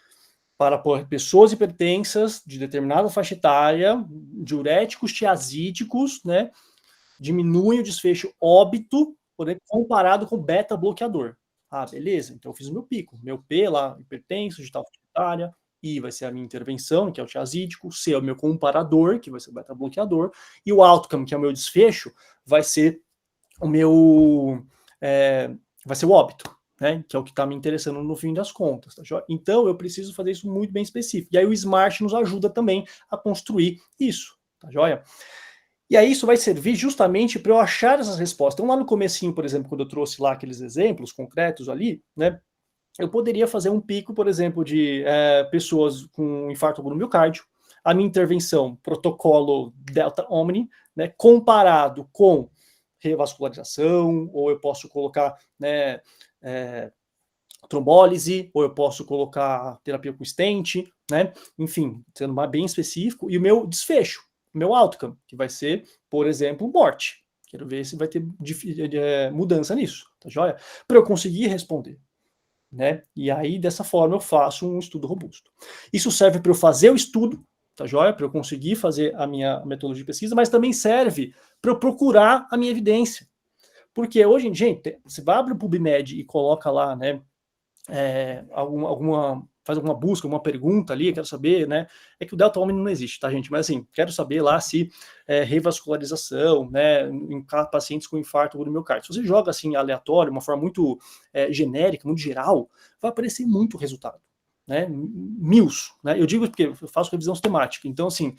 para pessoas hipertensas de determinada faixa etária, diuréticos tiazídicos, né, diminuem o desfecho óbito, comparado com beta-bloqueador. Ah, beleza, então eu fiz o meu pico. Meu P lá, hipertenso, de tal faixa etária, I vai ser a minha intervenção, que é o tiazídico, C é o meu comparador, que vai ser o beta-bloqueador, e o outcome, que é o meu desfecho, vai ser o meu... vai ser o óbito. Né, que é o que está me interessando no fim das contas. Tá? Então, eu preciso fazer isso muito bem específico. E aí o Smart nos ajuda também a construir isso. Tá joia? E aí isso vai servir justamente para eu achar essas respostas. Então, lá no comecinho, por exemplo, quando eu trouxe lá aqueles exemplos concretos ali, né, eu poderia fazer um pico, por exemplo, de pessoas com infarto agudo no miocárdio, a minha intervenção, protocolo Delta Omni, né, comparado com revascularização, ou eu posso colocar, né, trombólise, ou eu posso colocar terapia com stent, né? Enfim, sendo bem específico, e o meu desfecho, o meu outcome, que vai ser, por exemplo, morte. Quero ver se vai ter mudança nisso, tá joia? Para eu conseguir responder, né? E aí, dessa forma, eu faço um estudo robusto. Isso serve para eu fazer o estudo, tá joia? Para eu conseguir fazer a minha metodologia de pesquisa, mas também serve para eu procurar a minha evidência. Porque hoje, gente, você vai abrir o PubMed e coloca lá, né, faz alguma busca, alguma pergunta ali, quero saber, né, é que o Delta Omni não existe, tá, gente, mas assim, quero saber lá se revascularização, né, em pacientes com infarto agudo do miocárdio. Se você joga assim aleatório, uma forma muito genérica, muito geral, vai aparecer muito resultado. né? Mils, né? Eu digo porque eu faço revisão sistemática, então, assim,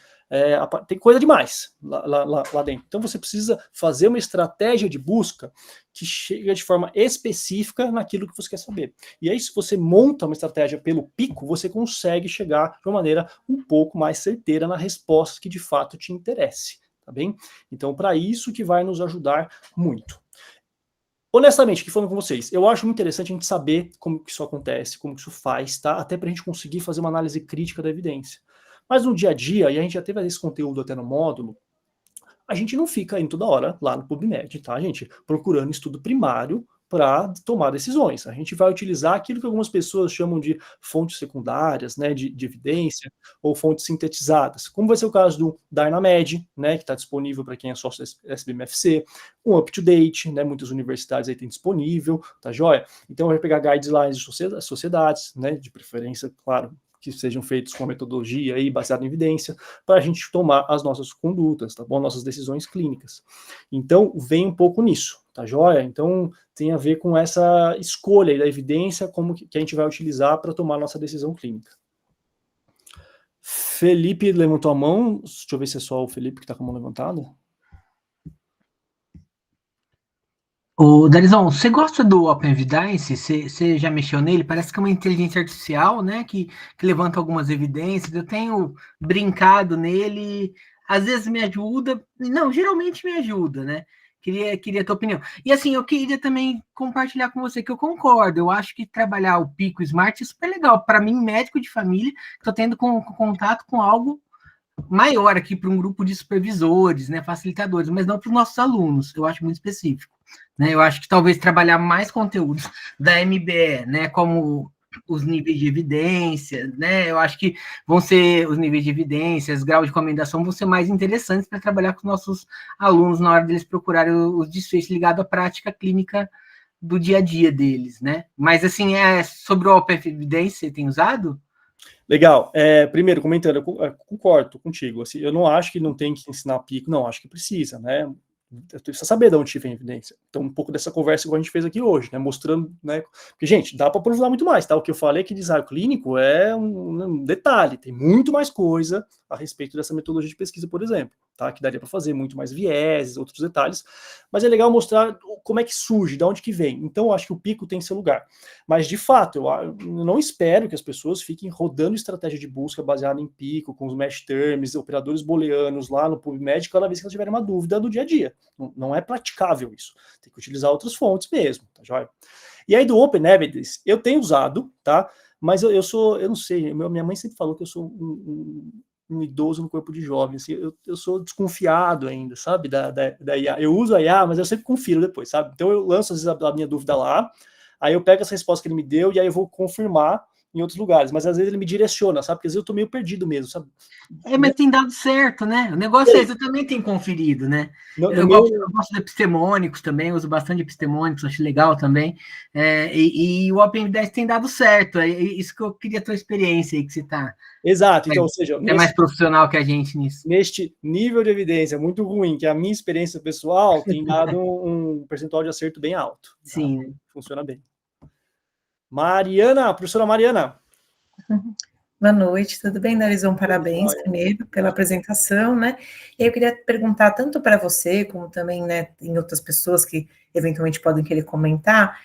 tem coisa demais lá dentro. Então, você precisa fazer uma estratégia de busca que chega de forma específica naquilo que você quer saber. E aí, se você monta uma estratégia pelo pico, você consegue chegar de uma maneira um pouco mais certeira na resposta que de fato te interesse, tá bem? Então, para isso que vai nos ajudar muito. Honestamente, aqui falando com vocês, eu acho muito interessante a gente saber como que isso acontece, como que isso faz, tá? Até para a gente conseguir fazer uma análise crítica da evidência. Mas no dia a dia, e a gente já teve esse conteúdo até no módulo, a gente não fica indo toda hora lá no PubMed, tá, gente? Procurando estudo primário para tomar decisões. A gente vai utilizar aquilo que algumas pessoas chamam de fontes secundárias, né, de evidência, ou fontes sintetizadas, como vai ser o caso do Dynamed, né, que está disponível para quem é sócio SBMFC, um UpToDate, né, muitas universidades aí têm disponível, tá joia? Então vai pegar guidelines de sociedades, né, de preferência, claro, que sejam feitos com a metodologia aí baseada em evidência, para a gente tomar as nossas condutas, tá bom? Nossas decisões clínicas. Então, vem um pouco nisso, tá joia? Então, tem a ver com essa escolha aí da evidência, como que a gente vai utilizar para tomar a nossa decisão clínica. Felipe levantou a mão, deixa eu ver se é só o Felipe que está com a mão levantada. Ô, Darizão, você gosta do OpenEvidence? Você já mexeu nele? Parece que é uma inteligência artificial, né, que levanta algumas evidências. Eu tenho brincado nele, às vezes me ajuda, não, geralmente me ajuda, né? Queria a tua opinião. E assim, eu queria também compartilhar com você que eu concordo. Eu acho que trabalhar o Pico Smart é super legal. Para mim, médico de família, estou tendo contato com algo maior aqui para um grupo de supervisores, né, facilitadores, mas não para os nossos alunos. Eu acho muito específico. Né, eu acho que talvez trabalhar mais conteúdos da MBE, né, como os níveis de evidência, né, eu acho que vão ser os níveis de evidência, os graus de recomendação vão ser mais interessantes para trabalhar com os nossos alunos na hora deles procurarem os desfechos ligados à prática clínica do dia a dia deles, né. Mas, assim, sobre o OpenEvidence, você tem usado? Legal. Primeiro, comentando, eu concordo contigo. Assim, eu não acho que não tem que ensinar pico, não, acho que precisa, né? Precisa saber de onde vem a evidência. Então, um pouco dessa conversa que a gente fez aqui hoje, né? Mostrando, né? Porque, gente, dá para aprofundar muito mais, tá? O que eu falei aqui de design clínico é um detalhe, tem muito mais coisa a respeito dessa metodologia de pesquisa, por exemplo, tá? Que daria para fazer muito mais vieses, outros detalhes, mas é legal mostrar como é que surge, de onde que vem. Então, eu acho que o pico tem seu lugar. Mas, de fato, eu não espero que as pessoas fiquem rodando estratégia de busca baseada em pico, com os match terms, operadores booleanos lá no PubMed, cada vez que elas tiverem uma dúvida do dia a dia. Não é praticável isso. Tem que utilizar outras fontes mesmo, tá joia? E aí do OpenEvidence, eu tenho usado, tá? Mas eu não sei, minha mãe sempre falou que eu sou um idoso no corpo de jovem, assim, eu sou desconfiado ainda, sabe, da IA. Eu uso a IA, mas eu sempre confiro depois, sabe? Então eu lanço às vezes a minha dúvida lá, aí eu pego essa resposta que ele me deu e aí eu vou confirmar em outros lugares, mas às vezes ele me direciona, sabe? Porque às vezes eu tô meio perdido mesmo, sabe? Mas tem dado certo, né? O negócio é esse, eu também tenho conferido, né? Eu gosto de epistemônicos também, uso bastante epistemônicos, acho legal também. E o OpenEvidence tem dado certo, é isso que eu queria a tua experiência aí, que você está... Exato, então, ou seja... É mais profissional que a gente nisso. Neste nível de evidência muito ruim, que a minha experiência pessoal tem dado um percentual de acerto bem alto. Tá? Sim. Funciona bem. Mariana, professora Mariana. Boa noite, tudo bem, Darizão? Parabéns, primeiro, pela apresentação, né? Eu queria perguntar tanto para você, como também, né, em outras pessoas que eventualmente podem querer comentar,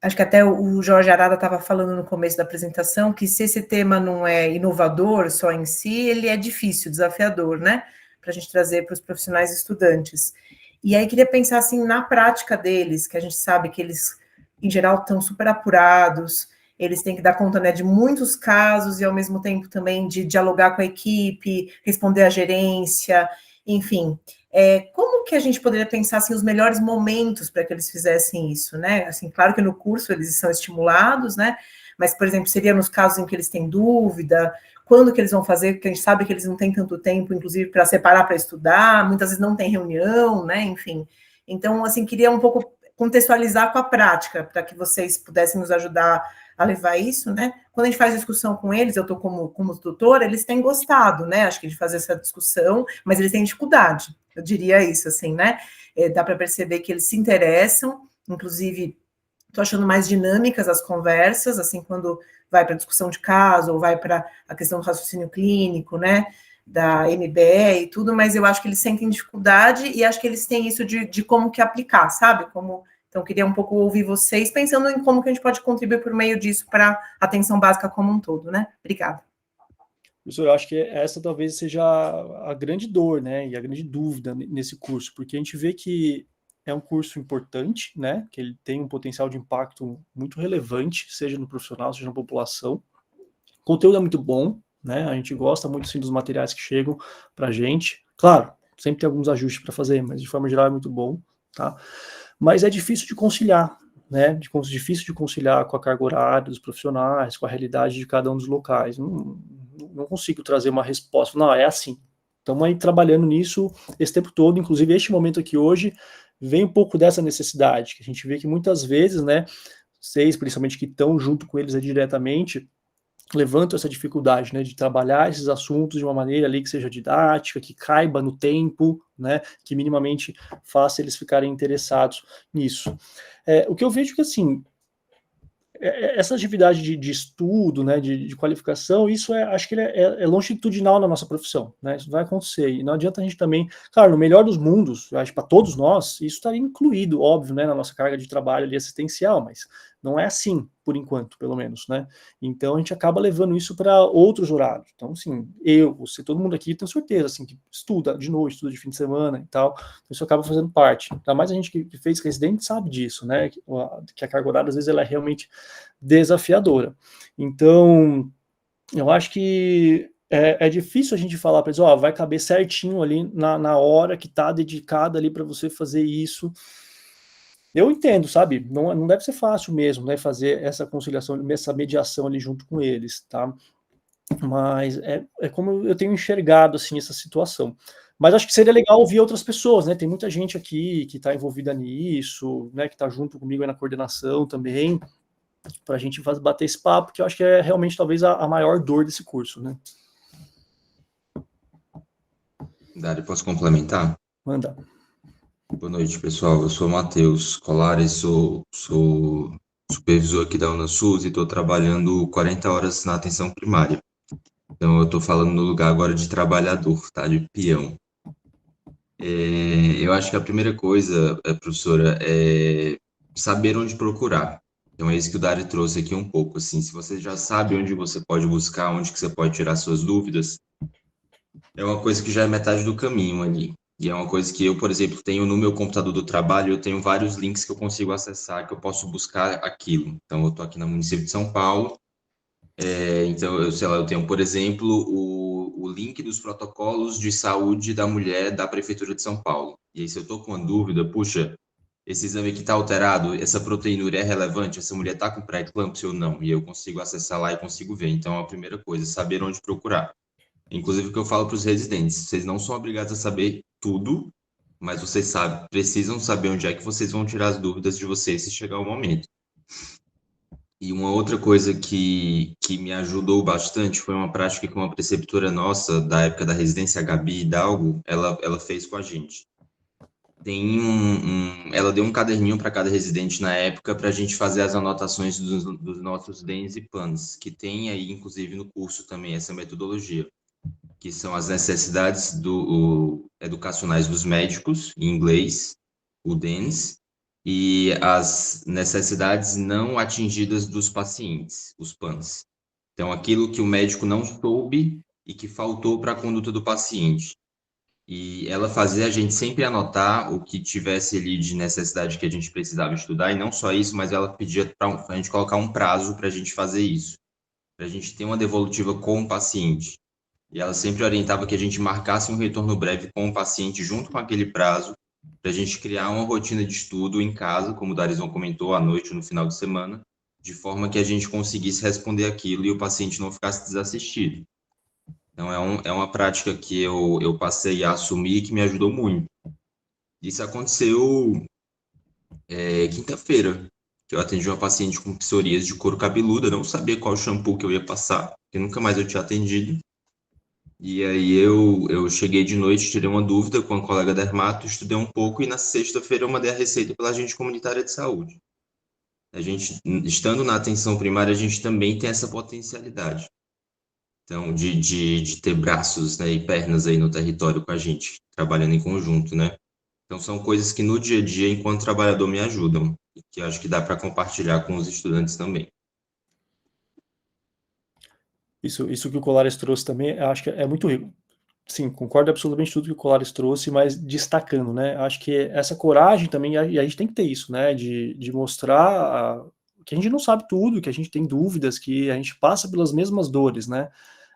acho que até o Jorge Arada estava falando no começo da apresentação, que se esse tema não é inovador só em si, ele é difícil, desafiador, né? Para a gente trazer para os profissionais e estudantes. E aí queria pensar, assim, na prática deles, que a gente sabe que eles, em geral, estão super apurados, eles têm que dar conta, né, de muitos casos e, ao mesmo tempo, também de dialogar com a equipe, responder à gerência, enfim. Como que a gente poderia pensar, assim, os melhores momentos para que eles fizessem isso, né? Assim, claro que no curso eles são estimulados, né? Mas, por exemplo, seria nos casos em que eles têm dúvida, quando que eles vão fazer, porque a gente sabe que eles não têm tanto tempo, inclusive, para separar para estudar, muitas vezes não tem reunião, né? Enfim. Então, assim, queria um pouco contextualizar com a prática, para que vocês pudessem nos ajudar a levar isso, né? Quando a gente faz discussão com eles, eu estou como tutora, eles têm gostado, né? Acho que de fazer essa discussão, mas eles têm dificuldade, eu diria isso, assim, né? Dá para perceber que eles se interessam, inclusive estou achando mais dinâmicas as conversas, assim, quando vai para a discussão de caso, ou vai para a questão do raciocínio clínico, né, da MBE e tudo, mas eu acho que eles sentem dificuldade e acho que eles têm isso de como que aplicar, sabe? Então, queria um pouco ouvir vocês, pensando em como que a gente pode contribuir por meio disso para a atenção básica como um todo, né? Obrigada. Professor, eu acho que essa talvez seja a grande dor, né, e a grande dúvida nesse curso, porque a gente vê que é um curso importante, né, que ele tem um potencial de impacto muito relevante, seja no profissional, seja na população. O conteúdo é muito bom, né, a gente gosta muito, sim, dos materiais que chegam para a gente. Claro, sempre tem alguns ajustes para fazer, mas de forma geral é muito bom, tá? Mas é difícil de conciliar, né, difícil de conciliar com a carga horária dos profissionais, com a realidade de cada um dos locais. Não consigo trazer uma resposta, não, é assim. Estamos aí trabalhando nisso esse tempo todo, inclusive este momento aqui hoje, vem um pouco dessa necessidade, que a gente vê que muitas vezes, né, vocês, principalmente que estão junto com eles diretamente, levantam essa dificuldade, né, de trabalhar esses assuntos de uma maneira ali que seja didática, que caiba no tempo, né, que minimamente faça eles ficarem interessados nisso. O que eu vejo que, assim, essa atividade de estudo, né, de qualificação, isso acho que ele é longitudinal na nossa profissão, né, isso vai acontecer, e não adianta a gente também, claro, no melhor dos mundos, acho que para todos nós, isso estaria incluído, óbvio, né, na nossa carga de trabalho ali assistencial, mas não é assim, por enquanto, pelo menos, né, então a gente acaba levando isso para outros horários, então, assim, você, todo mundo aqui, tenho certeza, assim, que estuda de noite, estuda de fim de semana e tal, isso acaba fazendo parte, ainda mais a gente que fez residente sabe disso, né, que a carga horária, às vezes, ela é realmente desafiadora. Então, eu acho que é difícil a gente falar para eles, vai caber certinho ali na hora que está dedicada ali para você fazer isso. Eu entendo, sabe? Não deve ser fácil mesmo, né, fazer essa conciliação, essa mediação ali junto com eles, tá? Mas é como eu tenho enxergado, assim, essa situação. Mas acho que seria legal ouvir outras pessoas, né? Tem muita gente aqui que está envolvida nisso, né, que está junto comigo aí na coordenação também, para a gente bater esse papo, que eu acho que é realmente talvez a maior dor desse curso, né? Dário, posso complementar? Manda. Boa noite, pessoal. Eu sou o Matheus Colares, sou supervisor aqui da UNASUS e estou trabalhando 40 horas na atenção primária. Então, eu estou falando no lugar agora de trabalhador, tá? De peão. Eu acho que a primeira coisa, professora, é saber onde procurar. Então, é isso que o Dário trouxe aqui um pouco, assim, se você já sabe onde você pode buscar, onde que você pode tirar suas dúvidas, é uma coisa que já é metade do caminho ali. E é uma coisa que eu, por exemplo, tenho no meu computador do trabalho, eu tenho vários links que eu consigo acessar, que eu posso buscar aquilo. Então, eu estou aqui no município de São Paulo, então, eu tenho, por exemplo, o link dos protocolos de saúde da mulher da Prefeitura de São Paulo. E aí, se eu estou com uma dúvida, puxa, esse exame aqui está alterado, essa proteinúria é relevante, essa mulher está com pré-eclâmpsia ou não? E eu consigo acessar lá e consigo ver. Então, a primeira coisa, saber onde procurar. Inclusive, o que eu falo para os residentes, vocês não são obrigados a saber tudo, mas vocês precisam saber onde é que vocês vão tirar as dúvidas de vocês se chegar o momento. E uma outra coisa que me ajudou bastante foi uma prática que uma preceptora nossa, da época da residência, a Gabi Hidalgo, ela fez com a gente. Ela deu um caderninho para cada residente na época para a gente fazer as anotações dos nossos DENs e PANs, que tem aí, inclusive, no curso também essa metodologia, que são as necessidades educacionais dos médicos, em inglês, o DENS, e as necessidades não atingidas dos pacientes, os PANs. Então, aquilo que o médico não soube e que faltou para a conduta do paciente. E ela fazia a gente sempre anotar o que tivesse ali de necessidade que a gente precisava estudar, e não só isso, mas ela pedia para a gente colocar um prazo para a gente fazer isso, para a gente ter uma devolutiva com o paciente. E ela sempre orientava que a gente marcasse um retorno breve com o paciente junto com aquele prazo, para a gente criar uma rotina de estudo em casa, como o Darizon comentou, à noite, no final de semana, de forma que a gente conseguisse responder aquilo e o paciente não ficasse desassistido. Então, é uma prática que eu passei a assumir e que me ajudou muito. Isso aconteceu quinta-feira, que eu atendi uma paciente com psoríase de couro cabeludo, não sabia qual shampoo que eu ia passar, porque nunca mais eu tinha atendido. E aí eu cheguei de noite, tirei uma dúvida com a colega dermato, estudei um pouco e na sexta-feira eu mandei a receita pela agente comunitária de saúde. A gente, estando na atenção primária, a gente também tem essa potencialidade. Então, de ter braços, né, e pernas aí no território com a gente, trabalhando em conjunto, né? Então, são coisas que no dia a dia, enquanto trabalhador, me ajudam, e que eu acho que dá para compartilhar com os estudantes também. Isso que o Colares trouxe também, eu acho que é muito rico. Sim, concordo absolutamente tudo que o Colares trouxe, mas destacando, né? Acho que essa coragem também, e a gente tem que ter isso, né? De mostrar que a gente não sabe tudo, que a gente tem dúvidas, que a gente passa pelas mesmas dores, né?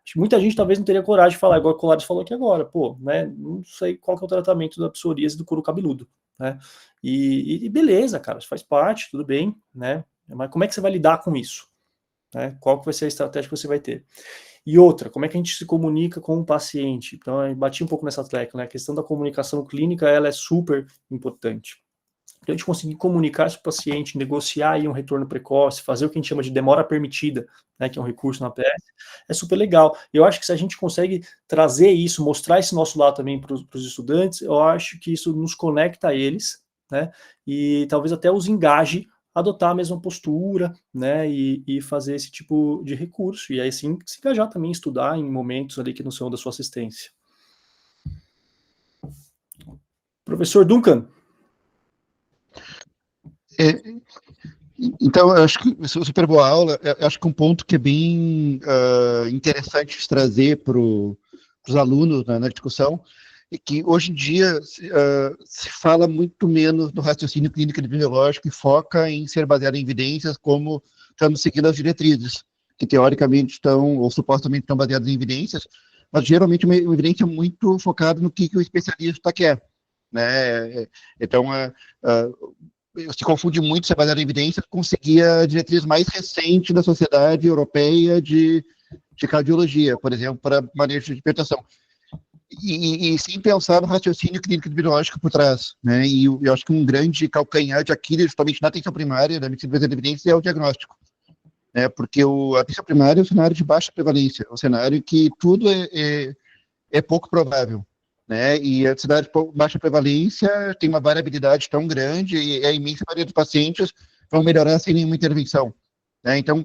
Acho que muita gente talvez não teria coragem de falar, igual o Colares falou aqui agora, pô, né? Não sei qual que é o tratamento da psoríase do couro cabeludo, né? E beleza, cara, isso faz parte, tudo bem, né? Mas como é que você vai lidar com isso? Né? Qual que vai ser a estratégia que você vai ter? E outra, como é que a gente se comunica com o paciente? Então, eu bati um pouco nessa tecla, né? A questão da comunicação clínica, ela é super importante. Então, a gente conseguir comunicar isso para o paciente, negociar aí um retorno precoce, fazer o que a gente chama de demora permitida, né, que é um recurso na PS, é super legal. Eu acho que se a gente consegue trazer isso, mostrar esse nosso lado também para os estudantes, eu acho que isso nos conecta a eles, né, e talvez até os engaje a adotar a mesma postura, né, e fazer esse tipo de recurso, e aí sim se engajar também, estudar em momentos ali que não são da sua assistência. Professor Duncan. Então, eu acho que super boa aula. Eu acho que um ponto que é bem interessante de trazer para os alunos na discussão é que hoje em dia se fala muito menos no raciocínio clínico epidemiológico e foca em ser baseado em evidências, como estamos seguindo as diretrizes, que teoricamente estão, ou supostamente estão baseadas em evidências, mas geralmente uma evidência muito focada no que o especialista quer, né? Então, se confunde muito ser baseado em evidências com seguir a diretriz mais recente da Sociedade Europeia de Cardiologia, por exemplo, para manejo de hipertensão. E sem pensar no raciocínio clínico epidemiológico por trás, né? E eu acho que um grande calcanhar de Aquiles, justamente na atenção primária da medicina baseada em evidências, é o diagnóstico, né? Porque a atenção primária é um cenário de baixa prevalência, é um cenário que tudo é pouco provável, né? E a cidade de baixa prevalência tem uma variabilidade tão grande e a imensa maioria dos pacientes vão melhorar sem nenhuma intervenção, né? Então,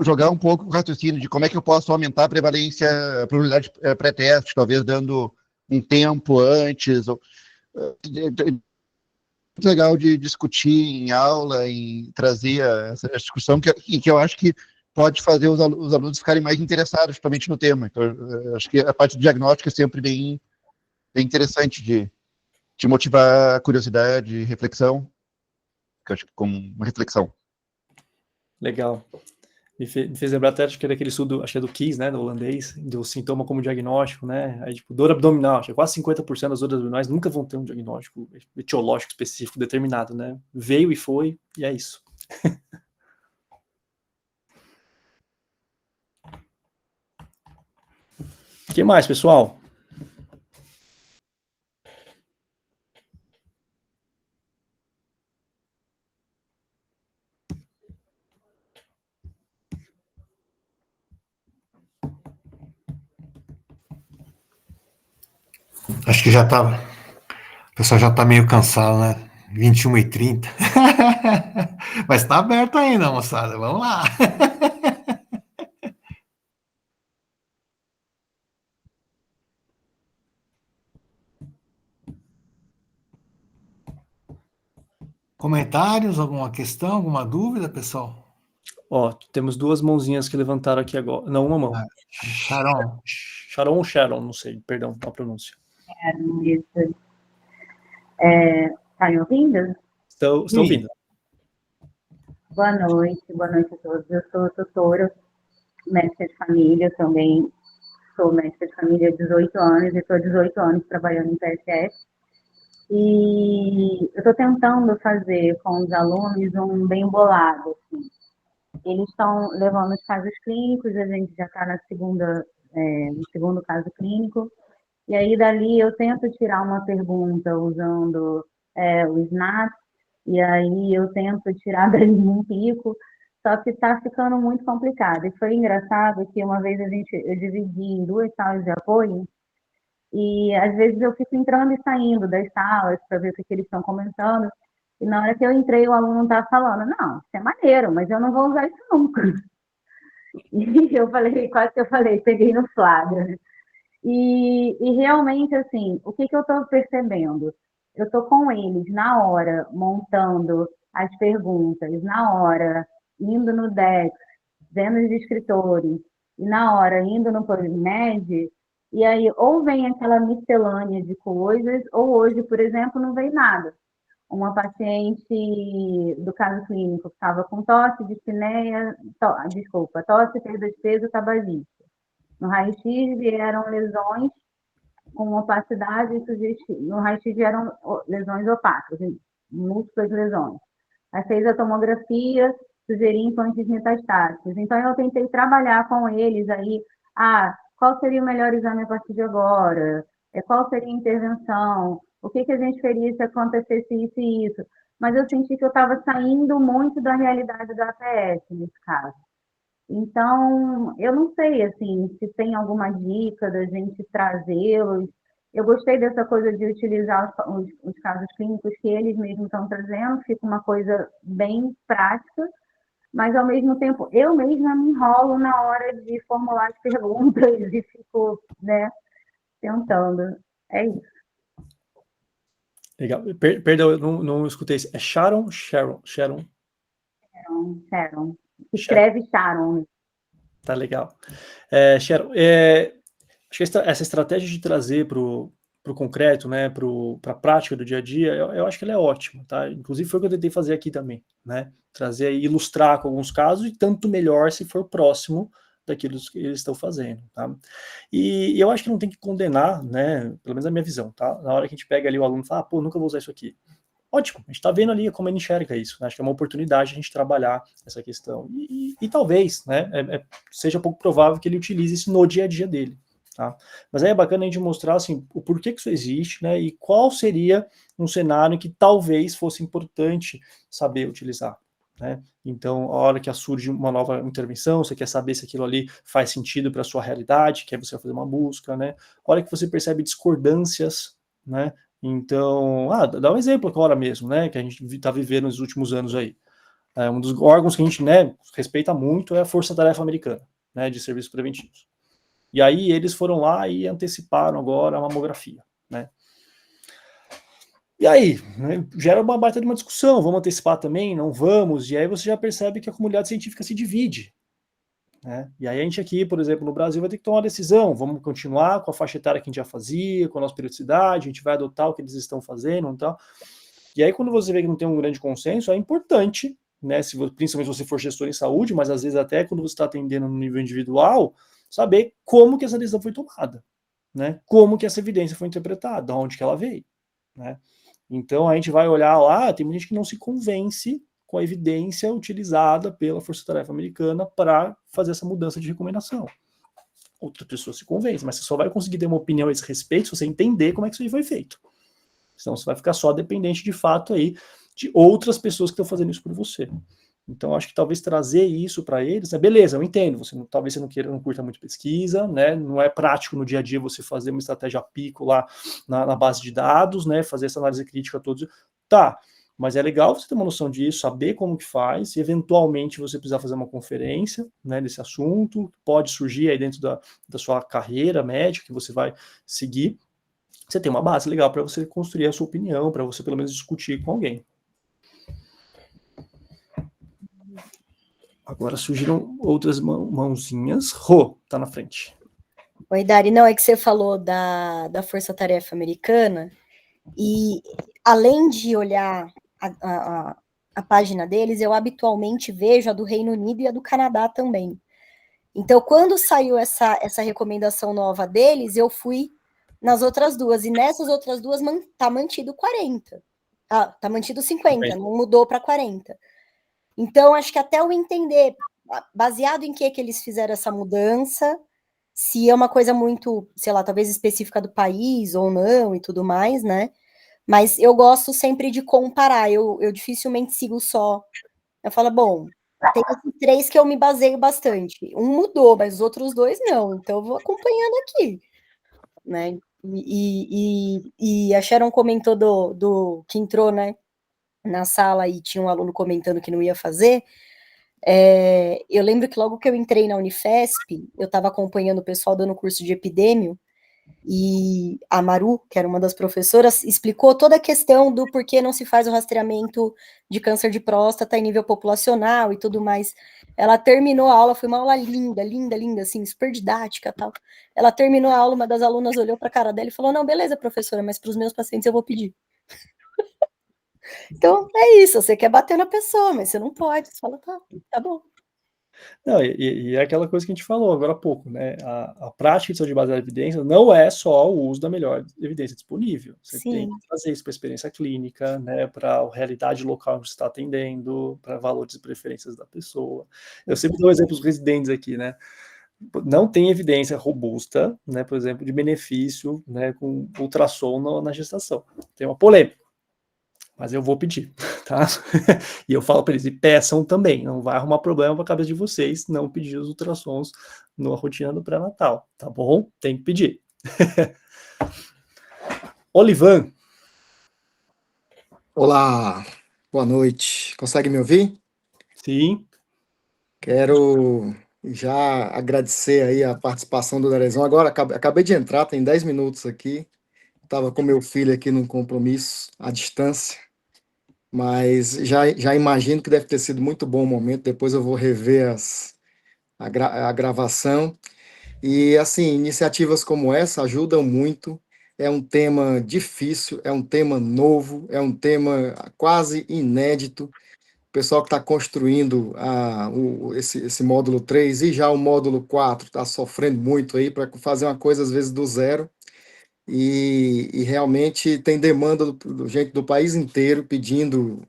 jogar um pouco o raciocínio de como é que eu posso aumentar a prevalência, a probabilidade pré-teste, talvez dando um tempo antes. Muito legal de discutir em aula e trazer essa discussão que eu acho que pode fazer os alunos ficarem mais interessados justamente no tema. Então, eu acho que a parte do diagnóstico é sempre bem interessante de motivar a curiosidade e reflexão, que eu acho que como uma reflexão. Legal. Me fez lembrar até, acho que era aquele estudo, acho que é do Kies, né, do holandês, do sintoma como diagnóstico, né, aí, tipo, dor abdominal, acho que quase 50% das dores abdominais nunca vão ter um diagnóstico etiológico específico determinado, né, veio e foi, e é isso. O que mais, pessoal? Acho que já tá. O pessoal já tá meio cansado, né? 21h30. Mas tá aberto ainda, moçada. Vamos lá. Comentários, alguma questão, alguma dúvida, pessoal? Ó, temos duas mãozinhas que levantaram aqui agora. Não, uma mão. Sharon. Sharon ou Sharon, não sei, perdão a pronúncia. Tá me ouvindo? Estou ouvindo. Boa noite a todos. Eu sou tutora, mestre de família, também sou mestre de família há 18 anos e estou há 18 anos trabalhando em PSF. E eu estou tentando fazer com os alunos um bem bolado, assim. Eles estão levando os casos clínicos, a gente já está no segundo caso clínico, e aí dali eu tento tirar uma pergunta usando o SNAP, e aí eu tento tirar dali um pico, só que está ficando muito complicado. E foi engraçado que uma vez eu dividi em 2 salas de apoio, e às vezes eu fico entrando e saindo das salas para ver o que eles estão comentando, E na hora que eu entrei, o aluno estava falando, não, isso é maneiro, mas eu não vou usar isso nunca. E eu falei, quase que eu falei, peguei no flagra. E realmente, assim, o que eu estou percebendo? Eu estou com eles na hora, montando as perguntas, na hora, indo no Dex, vendo os escritores, e na hora, indo no PubMed, e aí ou vem aquela miscelânea de coisas, ou hoje, por exemplo, não veio nada. Uma paciente do caso clínico que estava com tosse, dispneia, tosse, perda de peso, tabagismo. No raio-x vieram lesões com opacidade sugestiva. No raio-x vieram lesões opacas, múltiplas lesões. Aí fez a tomografia, sugeriu implantes metastáticos. Então, eu tentei trabalhar com eles aí, qual seria o melhor exame a partir de agora? Qual seria a intervenção? O que a gente faria se acontecesse isso e isso? Mas eu senti que eu estava saindo muito da realidade da APS, nesse caso. Então, eu não sei, assim, se tem alguma dica da gente trazê-los. Eu gostei dessa coisa de utilizar os casos clínicos que eles mesmos estão trazendo, fica uma coisa bem prática, mas, ao mesmo tempo, eu mesma me enrolo na hora de formular as perguntas e fico, né, tentando. É isso. Legal. Perdão, eu não escutei isso. É Sharon? Sharon? Sharon. Escreve Sharon. Tá legal. Sharon, acho que essa estratégia de trazer para o concreto, né, para a prática do dia a dia, eu acho que ela é ótima, tá? Inclusive foi o que eu tentei fazer aqui também, né? Trazer e ilustrar com alguns casos, e tanto melhor se for próximo daquilo que eles estão fazendo, tá? E eu acho que não tem que condenar, né? Pelo menos a minha visão, tá? Na hora que a gente pega ali o aluno e fala, pô, nunca vou usar isso aqui. Ótimo, a gente está vendo ali como ele enxerga isso, né? Acho que é uma oportunidade a gente trabalhar essa questão. E talvez, né, seja pouco provável que ele utilize isso no dia a dia dele, tá? Mas aí é bacana a gente mostrar, assim, o porquê que isso existe, né, e qual seria um cenário que talvez fosse importante saber utilizar, né? Então, a hora que surge uma nova intervenção, você quer saber se aquilo ali faz sentido para a sua realidade, que aí você vai fazer uma busca, né? A hora que você percebe discordâncias, né? Então, dá um exemplo agora mesmo, né, que a gente está vivendo nos últimos anos aí. Um dos órgãos que a gente, né, respeita muito é a Força Tarefa Americana, né, de serviços preventivos. E aí eles foram lá e anteciparam agora a mamografia, né. E aí, né, gera uma baita de uma discussão, vamos antecipar também, não vamos? E aí você já percebe que a comunidade científica se divide, né? E aí a gente aqui, por exemplo, no Brasil vai ter que tomar uma decisão, vamos continuar com a faixa etária que a gente já fazia, com a nossa periodicidade, a gente vai adotar o que eles estão fazendo e tal. E aí quando você vê que não tem um grande consenso, é importante, né, principalmente se você for gestor em saúde, mas às vezes até quando você está atendendo no nível individual, saber como que essa decisão foi tomada, né? Como que essa evidência foi interpretada, de onde que ela veio, né? Então a gente vai olhar lá, tem muita gente que não se convence com a evidência utilizada pela Força Tarefa Americana para fazer essa mudança de recomendação. Outra pessoa se convence, mas você só vai conseguir ter uma opinião a esse respeito se você entender como é que isso aí foi feito. Senão você vai ficar só dependente de fato aí de outras pessoas que estão fazendo isso por você. Então acho que talvez trazer isso para eles, né? Beleza, eu entendo, talvez você não curta muito pesquisa, né? Não é prático no dia a dia você fazer uma estratégia pico lá na base de dados, né? Fazer essa análise crítica todos. Tá, mas é legal você ter uma noção disso, saber como que faz, e eventualmente você precisar fazer uma conferência, né, desse assunto, pode surgir aí dentro da sua carreira médica que você vai seguir, você tem uma base legal para você construir a sua opinião, para você pelo menos discutir com alguém. Agora surgiram outras mãozinhas. Rô, tá na frente. Oi, Dari, não, é que você falou da Força Tarefa Americana, e além de olhar a página deles, eu habitualmente vejo a do Reino Unido e a do Canadá também. Então, quando saiu essa recomendação nova deles, eu fui nas outras duas, e nessas outras duas tá mantido 40. Tá mantido 50, não mudou para 40. Então, acho que até eu entender, baseado em que eles fizeram essa mudança, se é uma coisa muito, sei lá, talvez específica do país ou não e tudo mais, né? Mas eu gosto sempre de comparar, eu dificilmente sigo só. Eu falo, bom, tem esses 3 que eu me baseio bastante. Um mudou, mas os outros 2 não, então eu vou acompanhando aqui, né? E a Sharon comentou do que entrou, né? na sala e tinha um aluno comentando que não ia fazer, eu lembro que logo que eu entrei na Unifesp, eu estava acompanhando o pessoal dando curso de epidêmio, e a Maru, que era uma das professoras, explicou toda a questão do porquê não se faz o rastreamento de câncer de próstata em nível populacional e tudo mais. Ela terminou a aula, foi uma aula linda, linda, linda, assim, super didática, tal. Ela terminou a aula, uma das alunas olhou para a cara dela e falou: não, beleza, professora, mas para os meus pacientes eu vou pedir. Então, é isso, você quer bater na pessoa, mas você não pode. Você fala, tá bom. Não, e é aquela coisa que a gente falou agora há pouco, né? A prática de saúde baseada em evidência não é só o uso da melhor evidência disponível. Você tem que trazer isso para a experiência clínica, né? Para a realidade local onde você está atendendo, para valores e preferências da pessoa. Eu sempre dou exemplos residentes aqui, né? Não tem evidência robusta, né? Por exemplo, de benefício, né? Com ultrassom na gestação. Tem uma polêmica. Mas eu vou pedir, tá? E eu falo para eles, e peçam também, não vai arrumar problema para a cabeça de vocês não pedir os ultrassons na rotina do pré-natal, tá bom? Tem que pedir. Olivan. Olá, boa noite. Consegue me ouvir? Sim. Quero já agradecer aí a participação do Darezão. Agora, acabei de entrar, tem 10 minutos aqui. Estava com meu filho aqui num compromisso à distância. Mas já imagino que deve ter sido muito bom o momento. Depois eu vou rever a gravação. E, assim, iniciativas como essa ajudam muito. É um tema difícil, é um tema novo, é um tema quase inédito. O pessoal que está construindo esse módulo 3 e já o módulo 4 está sofrendo muito aí para fazer uma coisa, às vezes, do zero. E realmente tem demanda do gente do país inteiro pedindo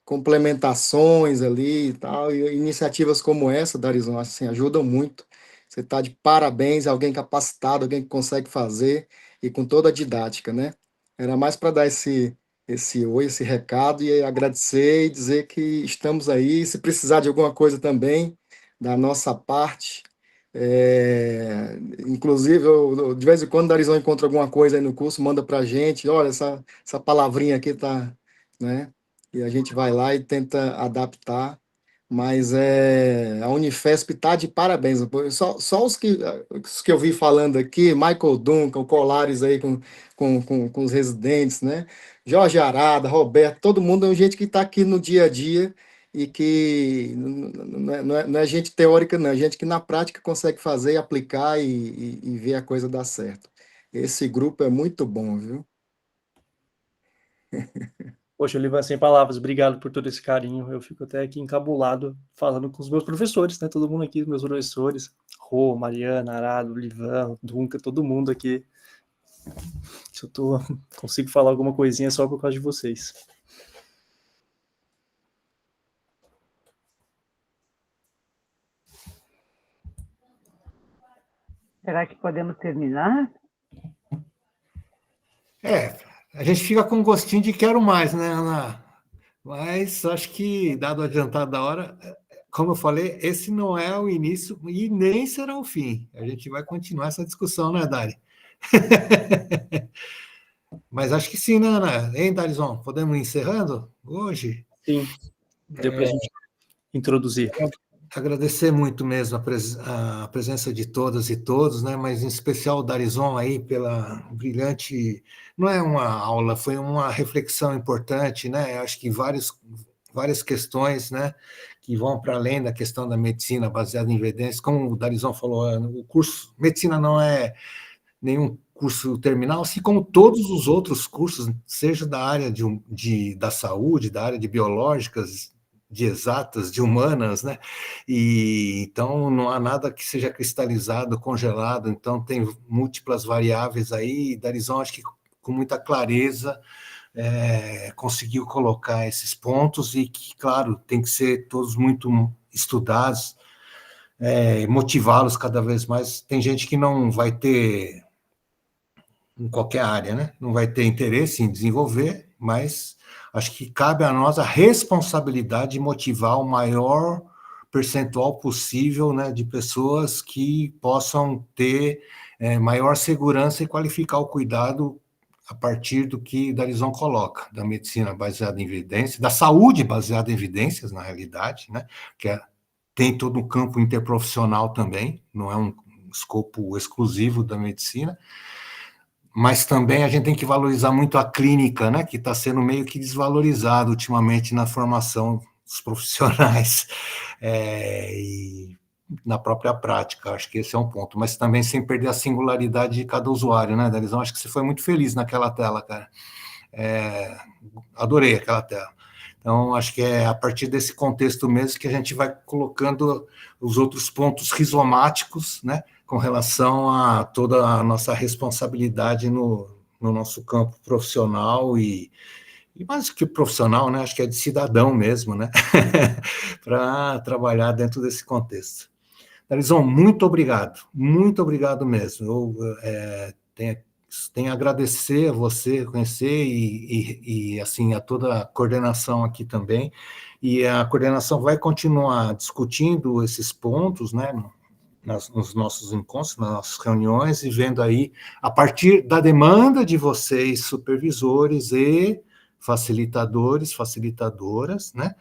complementações ali e tal, e iniciativas como essa, Darizon, assim, ajudam muito. Você está de parabéns, alguém capacitado, alguém que consegue fazer, e com toda a didática, né? Era mais para dar esse oi, esse recado, e agradecer e dizer que estamos aí, se precisar de alguma coisa também, da nossa parte. Inclusive, de vez em quando o Darizão encontra alguma coisa aí no curso, manda para a gente, olha, essa palavrinha aqui tá, né? E a gente vai lá e tenta adaptar, mas a Unifesp está de parabéns. Só os que eu vi falando aqui, Michael Duncan, o Colares aí com os residentes, né? Jorge Arada, Roberto, todo mundo é gente que está aqui no dia a dia e que não é gente teórica, não, é gente que na prática consegue fazer, aplicar e ver a coisa dar certo. Esse grupo é muito bom, viu? Poxa, Olivan, sem palavras, obrigado por todo esse carinho. Eu fico até aqui encabulado falando com os meus professores, né? Todo mundo aqui, meus professores, Rô, Mariana, Arado, Olivan, Dunca, todo mundo aqui. Se eu consigo falar alguma coisinha só por causa de vocês. Será que podemos terminar? A gente fica com um gostinho de quero mais, né, Ana? Mas acho que, dado o adiantado da hora, como eu falei, esse não é o início e nem será o fim. A gente vai continuar essa discussão, né, Dari? Mas acho que sim, né, Ana? Hein, Darizon? Podemos ir encerrando hoje? Sim. Depois a gente introduzir. Agradecer muito mesmo a presença de todas e todos, né? Mas em especial o Darizon aí pela brilhante. Não é uma aula, foi uma reflexão importante, né? Acho que várias questões, né? Que vão para além da questão da medicina baseada em evidências. Como o Darizon falou, o curso medicina não é nenhum curso terminal, assim como todos os outros cursos, seja da área da saúde, da área de biológicas, de exatas, de humanas, né? E então não há nada que seja cristalizado, congelado, então tem múltiplas variáveis aí, e Darizon, acho que com muita clareza conseguiu colocar esses pontos e que, claro, tem que ser todos muito estudados, motivá-los cada vez mais. Tem gente que não vai ter, em qualquer área, né? Não vai ter interesse em desenvolver, mas acho que cabe a nós a responsabilidade de motivar o maior percentual possível, né, de pessoas que possam ter maior segurança e qualificar o cuidado a partir do que Darizon coloca, da medicina baseada em evidência, da saúde baseada em evidências, na realidade, né? Que tem todo um campo interprofissional também, não é um escopo exclusivo da medicina, mas também a gente tem que valorizar muito a clínica, né? Que está sendo meio que desvalorizada ultimamente na formação dos profissionais e na própria prática, acho que esse é um ponto, mas também sem perder a singularidade de cada usuário, né, Darizon? Acho que você foi muito feliz naquela tela, cara. Adorei aquela tela. Então, acho que é a partir desse contexto mesmo que a gente vai colocando os outros pontos rizomáticos, né, com relação a toda a nossa responsabilidade no nosso campo profissional e mais do que profissional, né, acho que é de cidadão mesmo, né, para trabalhar dentro desse contexto. Darizon, muito obrigado mesmo. Eu tenho a agradecer a você, conhecer e assim, a toda a coordenação aqui também, e a coordenação vai continuar discutindo esses pontos, né, nos nossos encontros, nas nossas reuniões, e vendo aí, a partir da demanda de vocês, supervisores e facilitadoras, né,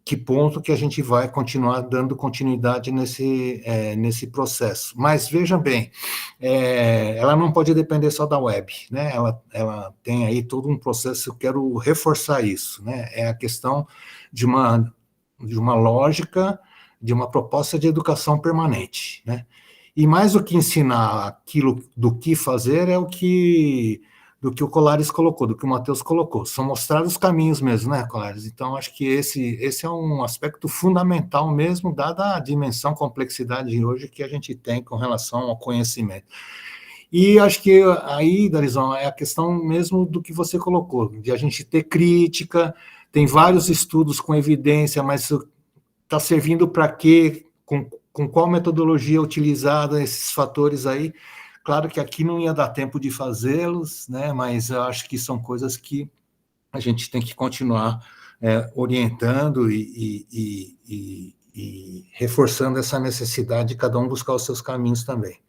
que ponto que a gente vai continuar dando continuidade nesse processo. Mas, vejam bem, ela não pode depender só da web, né? Ela tem aí todo um processo, eu quero reforçar isso, né? É a questão de uma lógica, de uma proposta de educação permanente, né? E mais do que ensinar aquilo do que fazer, do que o Colares colocou, do que o Matheus colocou. São mostrados os caminhos mesmo, né, Colares? Então, acho que esse é um aspecto fundamental mesmo, dada a dimensão, complexidade de hoje que a gente tem com relação ao conhecimento. E acho que aí, Darizon, é a questão mesmo do que você colocou, de a gente ter crítica, tem vários estudos com evidência, mas está servindo para quê? Com qual metodologia utilizada esses fatores aí? Claro que aqui não ia dar tempo de fazê-los, né, mas eu acho que são coisas que a gente tem que continuar orientando e reforçando essa necessidade de cada um buscar os seus caminhos também.